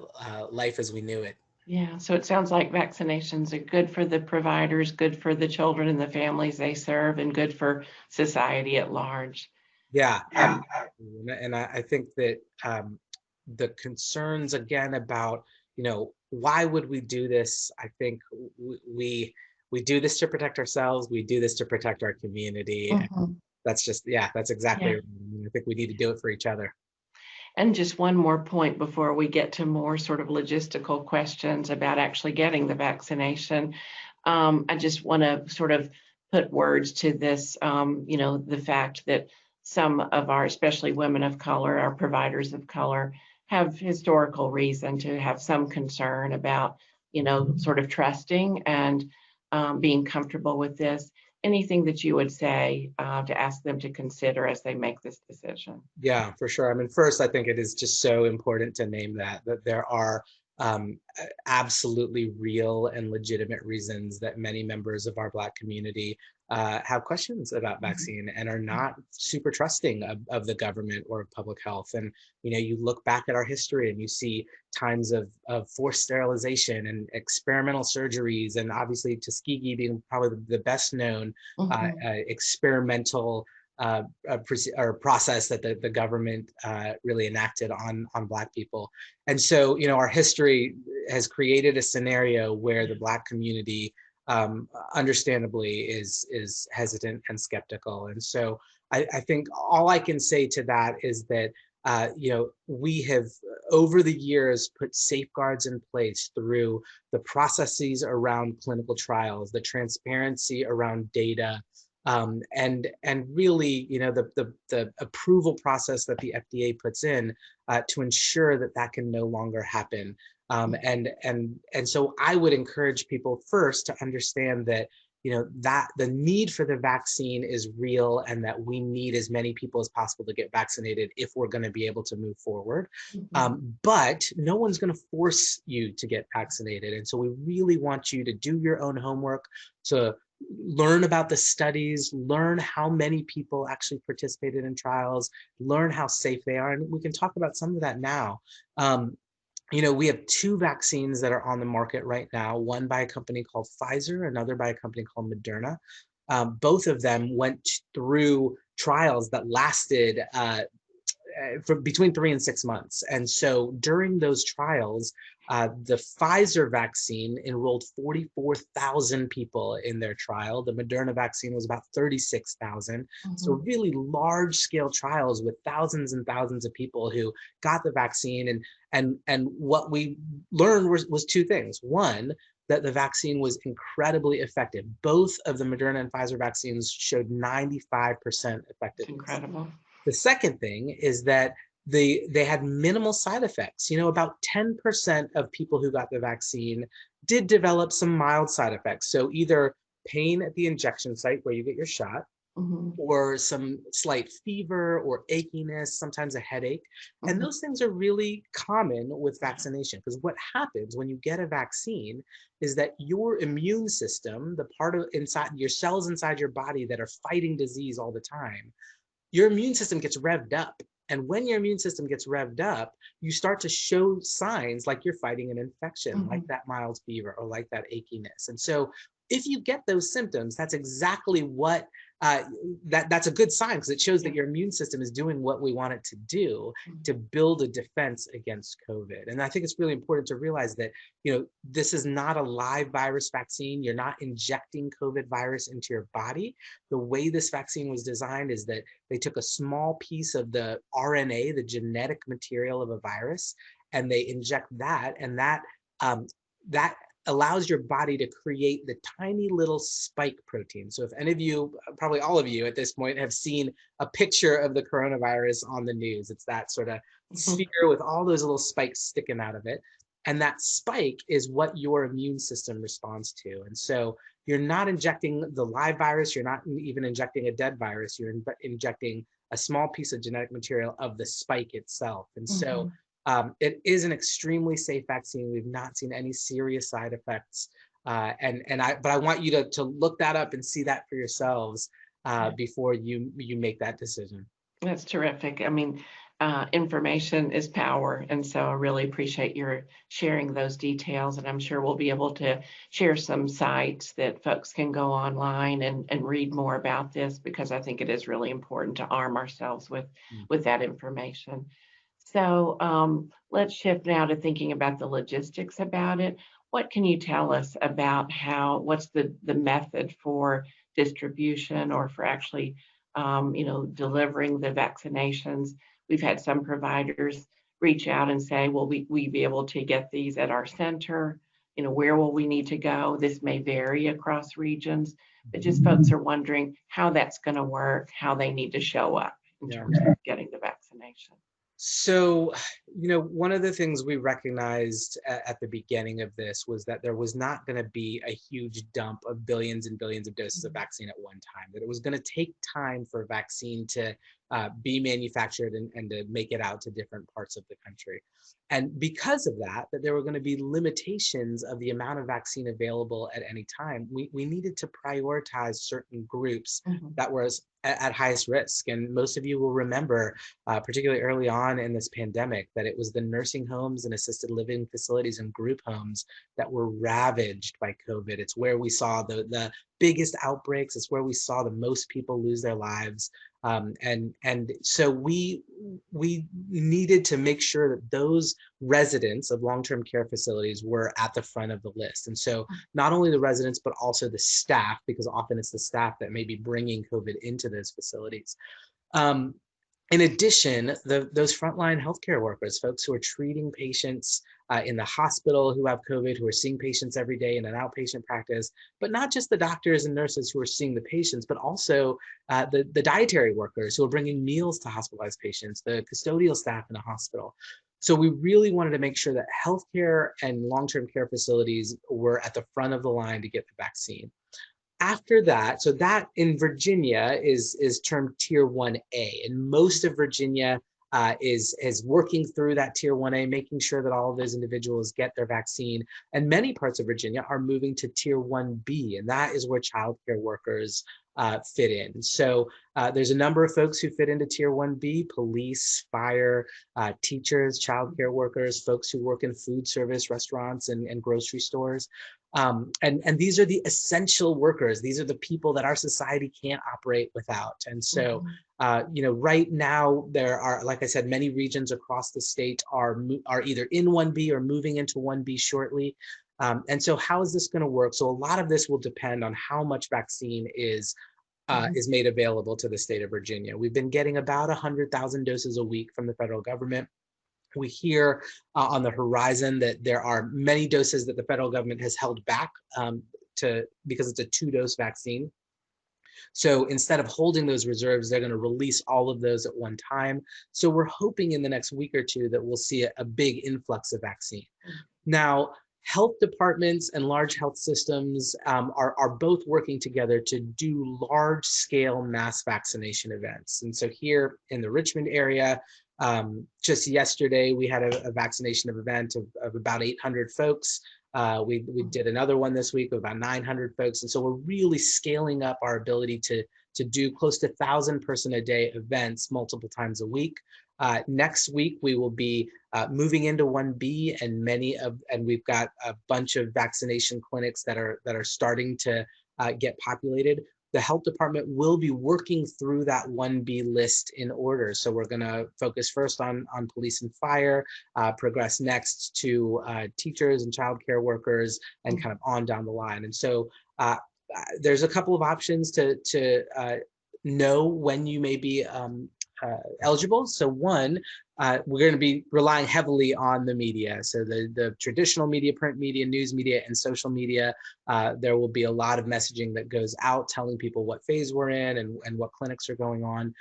life as we knew it. Yeah, so it sounds like vaccinations are good for the providers, good for the children and the families they serve, and good for society at large. Yeah, absolutely. And I think that the concerns again about, why would we do this? I think we do this to protect ourselves. We do this to protect our community. And that's just, that's exactly right. I think we need to do it for each other. And just one more point before we get to more sort of logistical questions about actually getting the vaccination. I just want to sort of put words to this, the fact that some of our, especially women of color, our providers of color, have historical reason to have some concern about, sort of trusting and being comfortable with this. Anything that you would say to ask them to consider as they make this decision? Yeah, for sure. I mean, first, I think it is just so important to name that there are absolutely real and legitimate reasons that many members of our Black community have questions about vaccine and are not super trusting of the government or of public health. And, you look back at our history and you see times of forced sterilization and experimental surgeries, and obviously Tuskegee being probably the best known experimental or process that the government really enacted on Black people. And so, our history has created a scenario where the Black community understandably is hesitant and skeptical. And so I think all I can say to that is that we have over the years put safeguards in place through the processes around clinical trials, the transparency around data, and really, the approval process that the FDA puts in to ensure that can no longer happen. And so I would encourage people first to understand that that the need for the vaccine is real and that we need as many people as possible to get vaccinated if we're going to be able to move forward. But no one's going to force you to get vaccinated. And so we really want you to do your own homework, to learn about the studies, learn how many people actually participated in trials, learn how safe they are. And we can talk about some of that now. We have two vaccines that are on the market right now, one by a company called Pfizer, another by a company called Moderna. Both of them went through trials that lasted for between 3 and 6 months. And so during those trials, the Pfizer vaccine enrolled 44,000 people in their trial. The Moderna vaccine was about 36,000. So really large scale trials with thousands and thousands of people who got the vaccine. And what we learned was two things. One, that the vaccine was incredibly effective. Both of the Moderna and Pfizer vaccines showed 95% effectiveness. That's incredible. The second thing is that they had minimal side effects. About 10% of people who got the vaccine did develop some mild side effects. So either pain at the injection site where you get your shot, or some slight fever or achiness, sometimes a headache. And those things are really common with vaccination, because what happens when you get a vaccine is that your immune system, the part of inside your cells inside your body that are fighting disease all the time, your immune system gets revved up. And when your immune system gets revved up, you start to show signs like you're fighting an infection, like that mild fever or like that achiness. And so if you get those symptoms, that's exactly what that's a good sign, because it shows that your immune system is doing what we want it to do, to build a defense against COVID. And I think it's really important to realize that, this is not a live virus vaccine. You're not injecting COVID virus into your body. The way this vaccine was designed is that they took a small piece of the RNA, the genetic material of a virus, and they inject that, and that allows your body to create the tiny little spike protein. So if any of you, probably all of you at this point, have seen a picture of the coronavirus on the news, it's that sort of sphere with all those little spikes sticking out of it. And that spike is what your immune system responds to. And so you're not injecting the live virus, you're not even injecting a dead virus, you're injecting a small piece of genetic material of the spike itself. And so it is an extremely safe vaccine. We've not seen any serious side effects. But I want you to look that up and see that for yourselves before you make that decision. That's terrific. I mean, information is power. And so I really appreciate your sharing those details. And I'm sure we'll be able to share some sites that folks can go online and read more about this, because I think it is really important to arm ourselves with that information. So let's shift now to thinking about the logistics about it. What can you tell us about what's the method for distribution, or for actually, delivering the vaccinations? We've had some providers reach out and say, will we be able to get these at our center? Where will we need to go? This may vary across regions, but just folks are wondering how that's going to work, how they need to show up in terms of getting the vaccination. So, one of the things we recognized at the beginning of this was that there was not going to be a huge dump of billions and billions of doses of vaccine at one time, that it was going to take time for a vaccine to be manufactured and to make it out to different parts of the country. And because of that there were going to be limitations of the amount of vaccine available at any time, we needed to prioritize certain groups that were at highest risk. And most of you will remember, particularly early on in this pandemic, that it was the nursing homes and assisted living facilities and group homes that were ravaged by COVID. It's where we saw the biggest outbreaks. It's where we saw the most people lose their lives. And so we needed to make sure that those residents of long-term care facilities were at the front of the list. And so not only the residents, but also the staff, because often it's the staff that may be bringing COVID into those facilities. In addition, those frontline healthcare workers, folks who are treating patients in the hospital who have COVID, who are seeing patients every day in an outpatient practice, but not just the doctors and nurses who are seeing the patients, but also the dietary workers who are bringing meals to hospitalized patients, the custodial staff in a hospital. So we really wanted to make sure that healthcare and long-term care facilities were at the front of the line to get the vaccine. After that, so that in Virginia is termed Tier 1A, and most of Virginia is working through that Tier 1A, making sure that all of those individuals get their vaccine. And many parts of Virginia are moving to Tier 1B, and that is where childcare workers fit in. So there's a number of folks who fit into Tier 1B: police, fire, teachers, childcare workers, folks who work in food service, restaurants, and grocery stores. And these are the essential workers. These are the people that our society can't operate without. And so, right now there are, like I said, many regions across the state are either in 1B or moving into 1B shortly. And so how is this going to work? So a lot of this will depend on how much vaccine is made available to the state of Virginia. We've been getting about 100,000 doses a week from the federal government. We hear on the horizon that there are many doses that the federal government has held back because it's a 2-dose vaccine. So instead of holding those reserves, they're going to release all of those at one time. So we're hoping in the next week or two that we'll see a big influx of vaccine. Now, health departments and large health systems are both working together to do large-scale mass vaccination events. And so here in the Richmond area, just yesterday, we had a vaccination event of about 800 folks. We did another one this week of about 900 folks. And so we're really scaling up our ability to do close to 1,000-person-a-day events multiple times a week. Next week, we will be moving into 1B, and we've got a bunch of vaccination clinics that are starting to get populated. The health department will be working through that 1B list in order. So we're going to focus first on police and fire, progress next to teachers and childcare workers, and kind of on down the line. And so there's a couple of options to know when you may be eligible. So one, we're going to be relying heavily on the media. So the traditional media, print media, news media, and social media. There will be a lot of messaging that goes out telling people what phase we're in and what clinics are going on.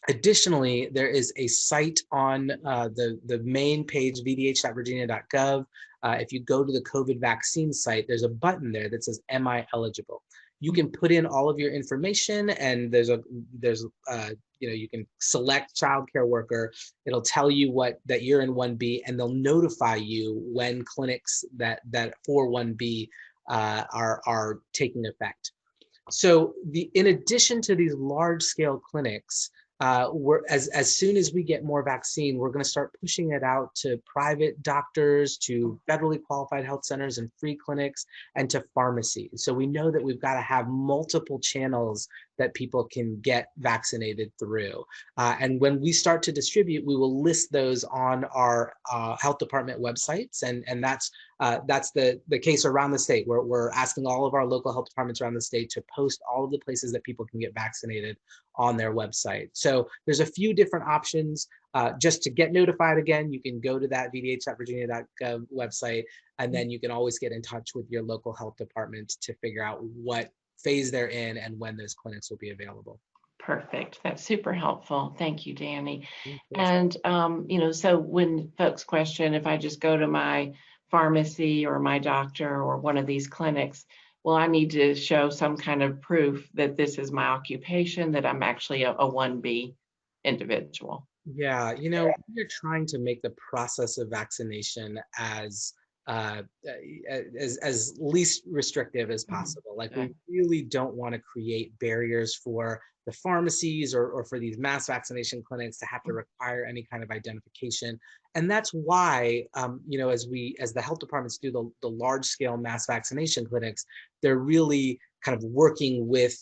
Additionally, there is a site on the main page, vdh.virginia.gov. If you go to the COVID vaccine site, there's a button there that says, "Am I eligible?" You can put in all of your information, and you can select childcare worker. It'll tell you that you're in 1B, and they'll notify you when clinics that for 1B are taking effect. So in addition to these large scale clinics, as soon as we get more vaccine, we're going to start pushing it out to private doctors, to federally qualified health centers and free clinics, and to pharmacies. So we know that we've got to have multiple channels that people can get vaccinated through. And when we start to distribute, we will list those on our health department websites. And that's the case around the state. We're asking all of our local health departments around the state to post all of the places that people can get vaccinated on their website. So there's a few different options. Just to get notified again, you can go to that vdh.virginia.gov website, and then you can always get in touch with your local health department to figure out what phase they're in and when those clinics will be available. Perfect. That's super helpful. Thank you, Danny. And, so when folks question, if I just go to my pharmacy or my doctor or one of these clinics, well, I need to show some kind of proof that this is my occupation, that I'm actually a 1B individual. Yeah, we're trying to make the process of vaccination as least restrictive as possible. Like, we really don't want to create barriers for the pharmacies or for these mass vaccination clinics to have to require any kind of identification. And that's why, as the health departments do the large scale mass vaccination clinics, they're really kind of working with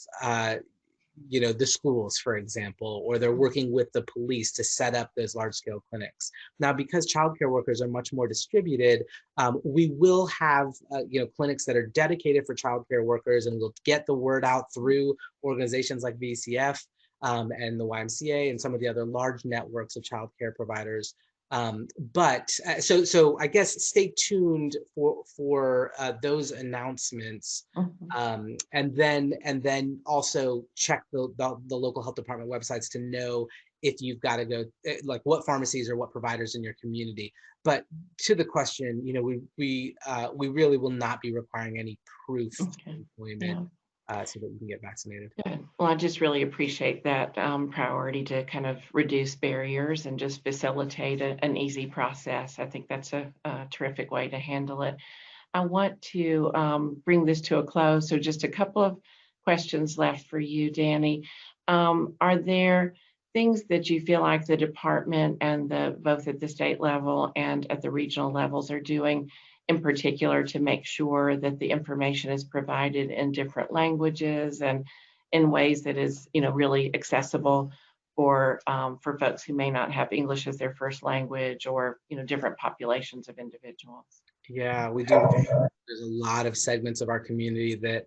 the schools, for example, or they're working with the police to set up those large scale clinics. Now, because childcare workers are much more distributed, we will have clinics that are dedicated for childcare workers, and we'll get the word out through organizations like VCF and the YMCA and some of the other large networks of childcare providers. So I guess stay tuned for those announcements, and then also check the local health department websites to know if you've got to go, like what pharmacies or what providers in your community. But to the question, we really will not be requiring any proof of employment so that you can get vaccinated. Good. Well, I just really appreciate that priority to kind of reduce barriers and just facilitate an easy process. I think that's a terrific way to handle it. I want to bring this to a close. So just a couple of questions left for you, Danny. Are there things that you feel like the department and both at the state level and at the regional levels are doing in particular to make sure that the information is provided in different languages and in ways that is, really accessible for folks who may not have English as their first language or, different populations of individuals? Yeah, we do. There's a lot of segments of our community that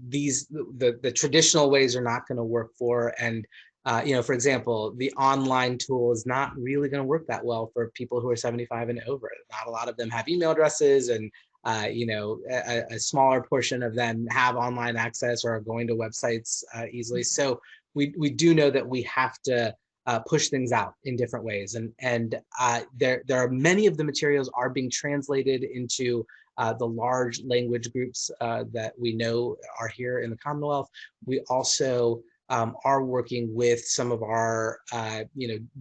the traditional ways are not going to work for. And for example, the online tool is not really going to work that well for people who are 75 and over. Not a lot of them have email addresses, and a smaller portion of them have online access or are going to websites easily. So we do know that we have to push things out in different ways. And there are many of the materials are being translated into the large language groups that we know are here in the Commonwealth. We also are working with some of our,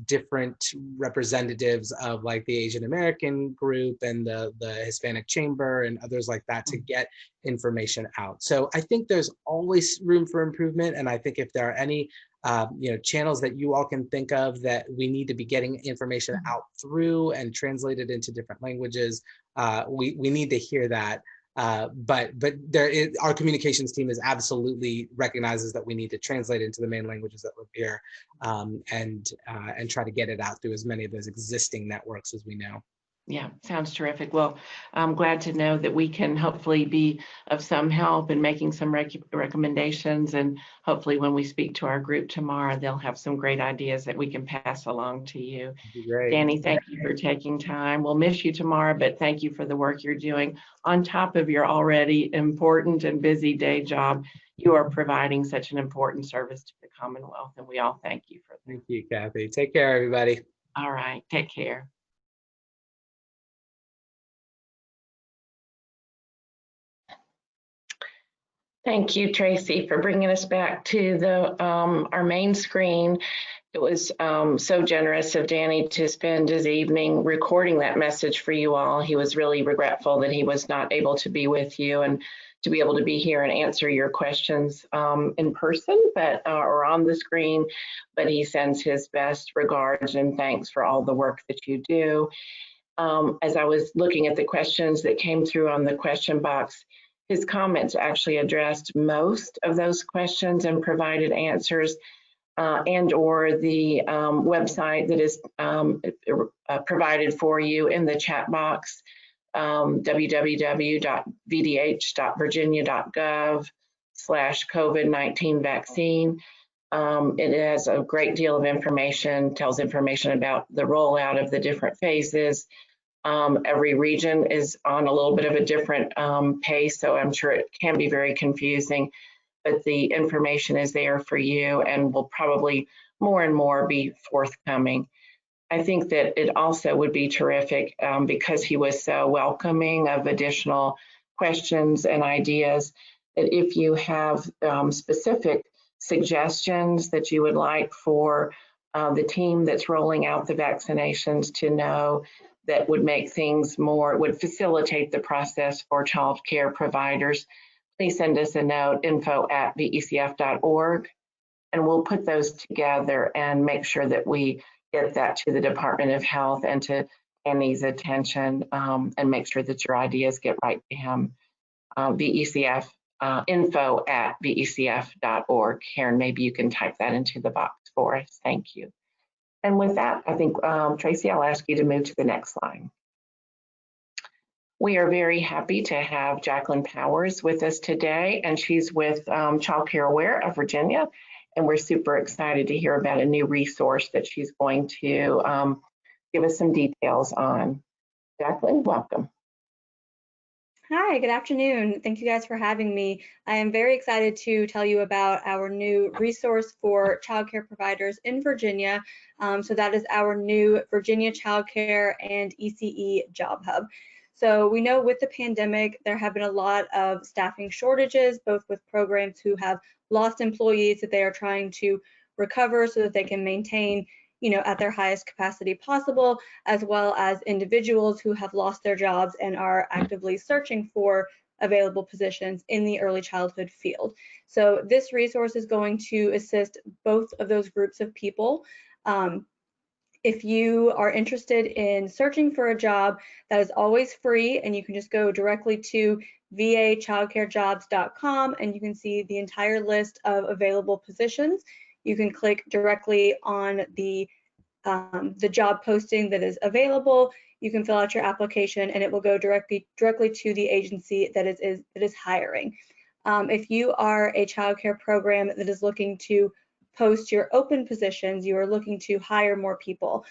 different representatives of like the Asian American group and the Hispanic Chamber and others like that to get information out. So I think there's always room for improvement. And I think if there are any channels that you all can think of that we need to be getting information out through and translated into different languages, we need to hear that. But our communications team is absolutely recognizes that we need to translate into the main languages that live here, and try to get it out through as many of those existing networks as we know. Yeah, sounds terrific. Well, I'm glad to know that we can hopefully be of some help in making some recommendations. And hopefully when we speak to our group tomorrow, they'll have some great ideas that we can pass along to you. Great. Danny, thank you for taking time. We'll miss you tomorrow, but thank you for the work you're doing on top of your already important and busy day job. You are providing such an important service to the Commonwealth, and we all thank you for that. Thank you, Kathy. Take care, everybody. All right, take care. Thank you, Tracy, for bringing us back to our main screen. It was so generous of Danny to spend his evening recording that message for you all. He was really regretful that he was not able to be with you and to be able to be here and answer your questions in person, or on the screen. But he sends his best regards and thanks for all the work that you do. As I was looking at the questions that came through on the question box, his comments actually addressed most of those questions and provided answers, and or the website that is provided for you in the chat box, www.vdh.virginia.gov/COVID-19 vaccine. It has a great deal of information, tells information about the rollout of the different phases. Every region is on a little bit of a different pace, so I'm sure it can be very confusing, but the information is there for you and will probably more and more be forthcoming. I think that it also would be terrific because he was so welcoming of additional questions and ideas, that if you have specific suggestions that you would like for the team that's rolling out the vaccinations to know, that would make things would facilitate the process for child care providers, please send us a note, info@vecf.org, and we'll put those together and make sure that we get that to the Department of Health and to Annie's attention, and make sure that your ideas get right to him. VECF, info@vecf.org. Karen, maybe you can type that into the box for us. Thank you. And with that, I think, Tracy, I'll ask you to move to the next slide. We are very happy to have Jacqueline Powers with us today, and she's with Child Care Aware of Virginia, and we're super excited to hear about a new resource that she's going to give us some details on. Jacqueline, welcome. Hi, good afternoon. Thank you guys for having me. I am very excited to tell you about our new resource for childcare providers in Virginia. So that is our new Virginia Childcare and ECE Job Hub. So we know with the pandemic, there have been a lot of staffing shortages, both with programs who have lost employees that they are trying to recover so that they can maintain, at their highest capacity possible, as well as individuals who have lost their jobs and are actively searching for available positions in the early childhood field. So this resource is going to assist both of those groups of people. If you are interested in searching for a job, that is always free, and you can just go directly to vachildcarejobs.com and you can see the entire list of available positions. You can click directly on the job posting that is available. You can fill out your application and it will go directly to the agency that is hiring. If you are a childcare program that is looking to post your open positions, you are looking to hire more people,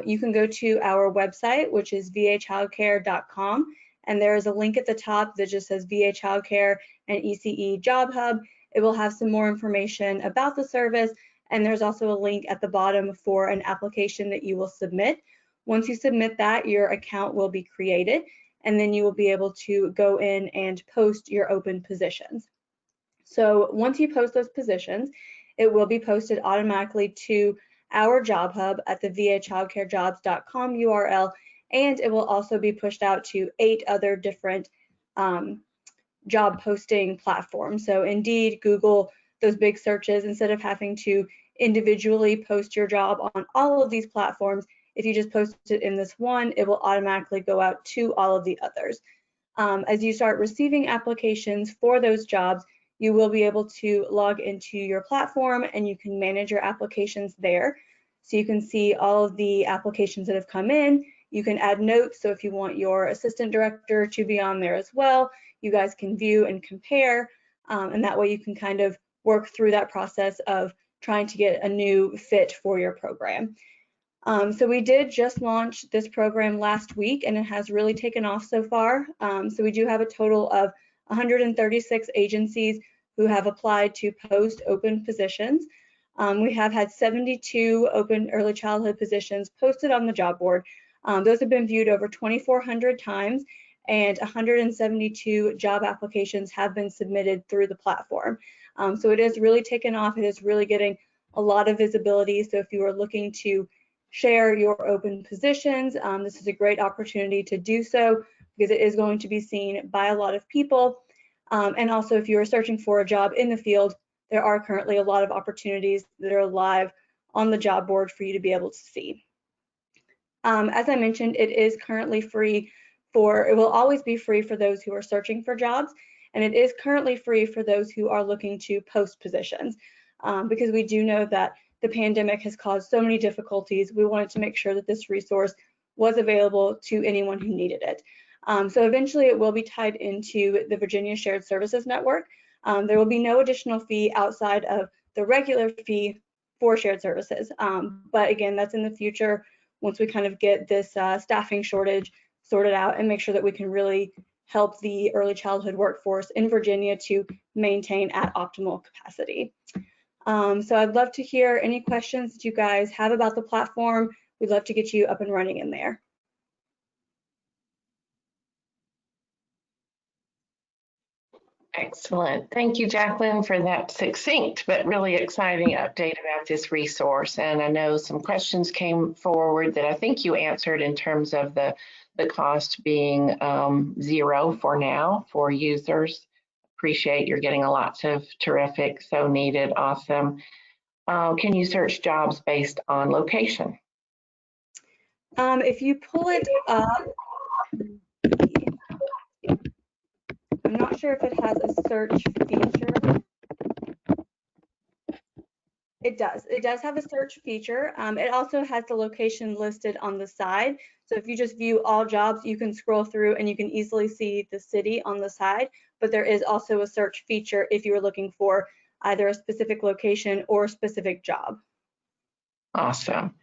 you can go to our website, which is vachildcare.com, and there is a link at the top that just says VA Childcare and ECE Job Hub. It will have some more information about the service, and there's also a link at the bottom for an application that you will submit. Once you submit that, your account will be created, and then you will be able to go in and post your open positions. So once you post those positions, it will be posted automatically to our job hub at the vachildcarejobs.com URL, and it will also be pushed out to 8 other different job posting platforms. So Indeed, Google, those big searches, instead of having to individually post your job on all of these platforms, if you just post it in this one, it will automatically go out to all of the others. As you start receiving applications for those jobs, you will be able to log into your platform and you can manage your applications there. So you can see all of the applications that have come in. You can add notes. So if you want your assistant director to be on there as well, you guys can view and compare. And that way you can kind of work through that process of trying to get a new fit for your program. So we did just launch this program last week and it has really taken off so far. So we do have a total of 136 agencies who have applied to post open positions. We have had 72 open early childhood positions posted on the job board. Those have been viewed over 2,400 times and 172 job applications have been submitted through the platform. So it has really taken off. It is really getting a lot of visibility. So if you are looking to share your open positions, this is a great opportunity to do so because it is going to be seen by a lot of people. And also if you are searching for a job in the field, there are currently a lot of opportunities that are live on the job board for you to be able to see. As I mentioned, it is currently free it will always be free for those who are searching for jobs, and it is currently free for those who are looking to post positions, because we do know that the pandemic has caused so many difficulties. We wanted to make sure that this resource was available to anyone who needed it. So eventually it will be tied into the Virginia Shared Services Network. There will be no additional fee outside of the regular fee for shared services. But again, that's in the future once we kind of get this staffing shortage sorted out and make sure that we can really help the early childhood workforce in Virginia to maintain at optimal capacity. So I'd love to hear any questions that you guys have about the platform. We'd love to get you up and running in there. Excellent. Thank you, Jacqueline, for that succinct but really exciting update about this resource. And I know some questions came forward that I think you answered in terms of the cost being zero for now for users. Appreciate you're getting lots of terrific, so needed, awesome. Can you search jobs based on location? If you pull it up, I'm not sure if it has a search feature. It does. It does have a search feature. It also has the location listed on the side. So if you just view all jobs, you can scroll through and you can easily see the city on the side. But there is also a search feature if you are looking for either a specific location or a specific job. Awesome.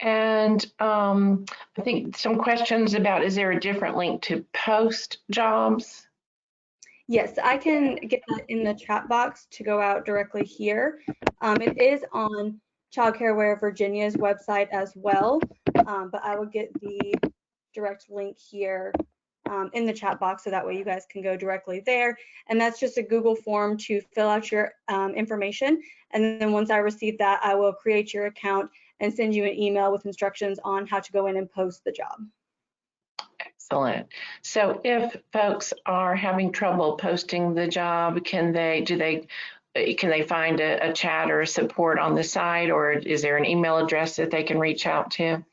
And I think some questions about, is there a different link to post jobs? Yes, I can get that in the chat box to go out directly here. It is on Childcare Aware Virginia's website as well, but I will get the direct link here in the chat box so that way you guys can go directly there. And that's just a Google form to fill out your information. And then once I receive that, I will create your account and send you an email with instructions on how to go in and post the job. Excellent. So if folks are having trouble posting the job, can they find a chat or a support on the site, or is there an email address that they can reach out to?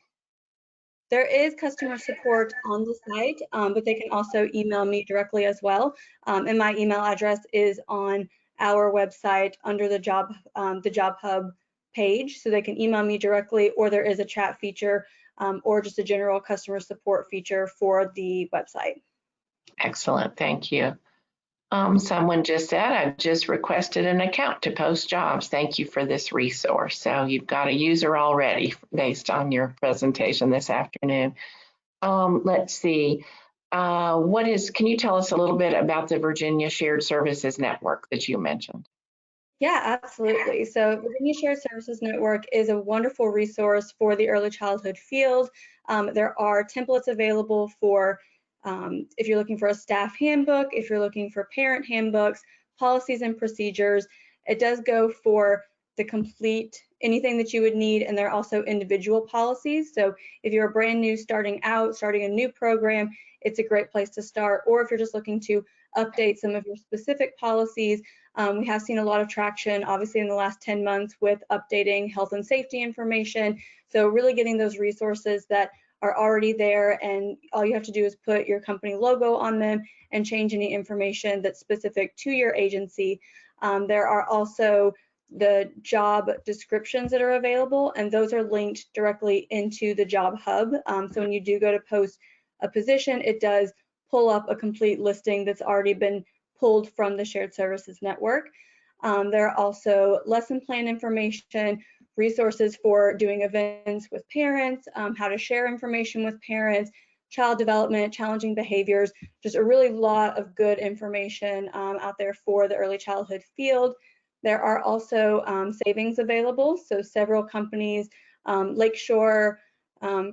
There is customer support on the site, but they can also email me directly as well. And my email address is on our website under the Job Hub page, so they can email me directly, or there is a chat feature or just a general customer support feature for the website. Excellent, thank you. Someone just said, I've just requested an account to post jobs. Thank you for this resource. So you've got a user already based on your presentation this afternoon. Let's see. Can you tell us a little bit about the Virginia Shared Services Network that you mentioned? Yeah, absolutely. So Virginia Shared Services Network is a wonderful resource for the early childhood field. There are templates available for if you're looking for a staff handbook, if you're looking for parent handbooks, policies and procedures. It does go for the complete anything that you would need, and there are also individual policies. So if you're brand new starting a new program, it's a great place to start. Or if you're just looking to update some of your specific policies, we have seen a lot of traction, obviously, in the last 10 months with updating health and safety information. So really getting those resources that are already there, and all you have to do is put your company logo on them and change any information that's specific to your agency. There are also the job descriptions that are available, and those are linked directly into the Job Hub. So when you do go to post a position, it does pull up a complete listing that's already been pulled from the Shared Services Network. There are also lesson plan information, resources for doing events with parents, how to share information with parents, child development, challenging behaviors, just a really lot of good information out there for the early childhood field. There are also savings available. So several companies, Lakeshore,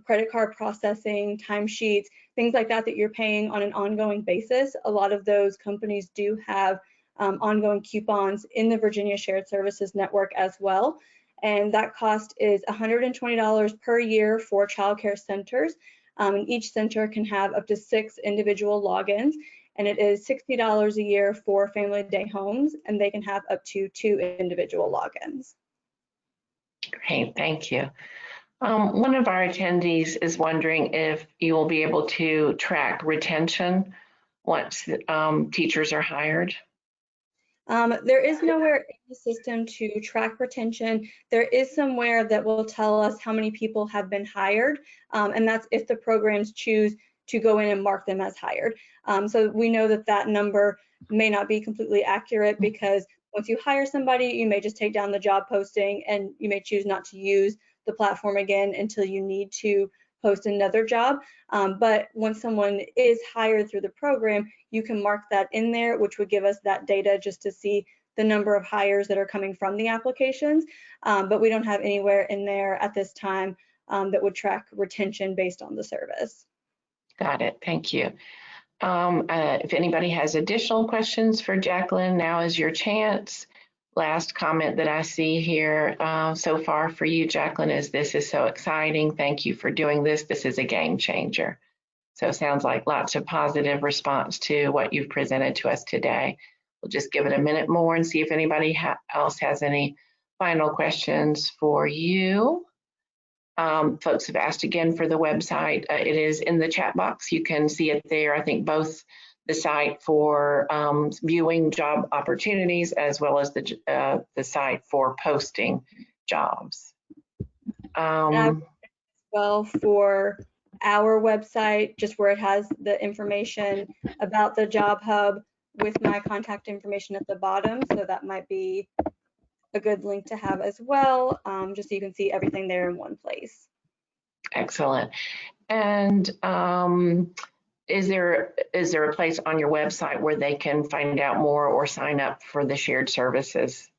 credit card processing, timesheets, things like that you're paying on an ongoing basis. A lot of those companies do have ongoing coupons in the Virginia Shared Services Network as well. And that cost is $120 per year for childcare centers. And each center can have up to 6 individual logins. And it is $60 a year for family day homes, and they can have up to 2 individual logins. Great, thank you. One of our attendees is wondering if you will be able to track retention once teachers are hired. There is nowhere in the system to track retention. There is somewhere that will tell us how many people have been hired, and that's if the programs choose to go in and mark them as hired. So we know that that number may not be completely accurate, because once you hire somebody, you may just take down the job posting and you may choose not to use the platform again until you need to post another job. But once someone is hired through the program, you can mark that in there, which would give us that data just to see the number of hires that are coming from the applications. But we don't have anywhere in there at this time that would track retention based on the service. Got it, thank you. If anybody has additional questions for Jacqueline, now is your chance. Last comment that I see here so far for you, Jacqueline, is this is so exciting. Thank you for doing this. This is a game changer. So it sounds like lots of positive response to what you've presented to us today. We'll just give it a minute more and see if anybody else has any final questions for you. Folks have asked again for the website. It is in the chat box. You can see it there. I think both the site for viewing job opportunities as well as the site for posting jobs. Well, for our website, just where it has the information about the Job Hub with my contact information at the bottom. So that might be a good link to have as well, just so you can see everything there in one place. Excellent. And is there a place on your website where they can find out more or sign up for the shared services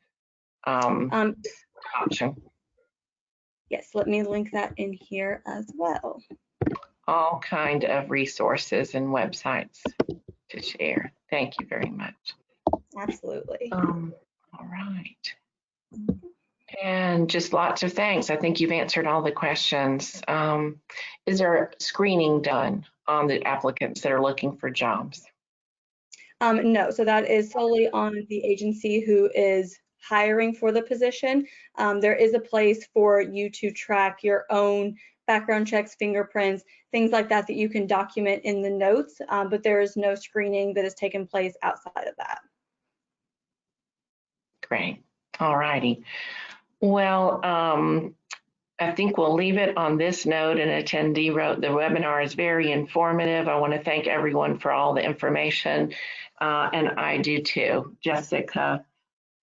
option? Yes, let me link that in here as well. All kind of resources and websites to share. Thank you very much. Absolutely. All right. And just lots of thanks. I think you've answered all the questions. Is there screening done on the applicants that are looking for jobs? No, so that is solely on the agency who is hiring for the position. There is a place for you to track your own background checks, fingerprints, things like that that you can document in the notes, but there is no screening that has taken place outside of that. Great. All righty. Well, I think we'll leave it on this note. An attendee wrote, the webinar is very informative. I want to thank everyone for all the information, and I do too. Jessica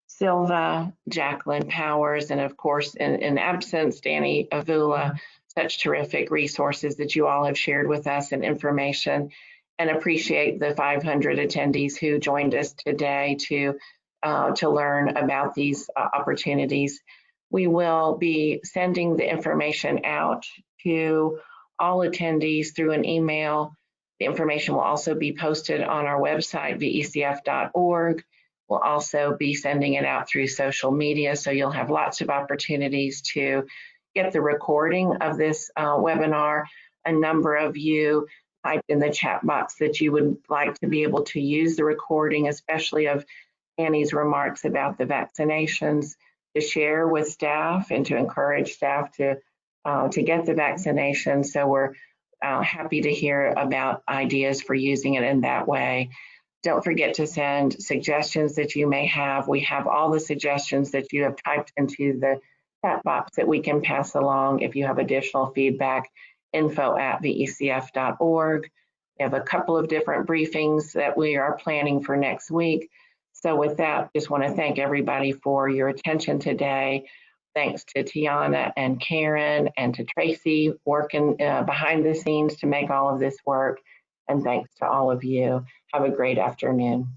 Silva, Jacqueline Powers, and of course, in absence, Danny Avula, such terrific resources that you all have shared with us and information, and appreciate the 500 attendees who joined us today to learn about these opportunities. We will be sending the information out to all attendees through an email. The information will also be posted on our website, vecf.org. We'll also be sending it out through social media, so you'll have lots of opportunities to get the recording of this webinar. A number of you typed in the chat box that you would like to be able to use the recording, especially of Annie's remarks about the vaccinations, to share with staff and to encourage staff to get the vaccination. So we're happy to hear about ideas for using it in that way. Don't forget to send suggestions that you may have. We have all the suggestions that you have typed into the chat box that we can pass along if you have additional feedback, info@vecf.org. We have a couple of different briefings that we are planning for next week. So with that, just want to thank everybody for your attention today. Thanks to Tiana and Karen and to Tracy working behind the scenes to make all of this work. And thanks to all of you. Have a great afternoon.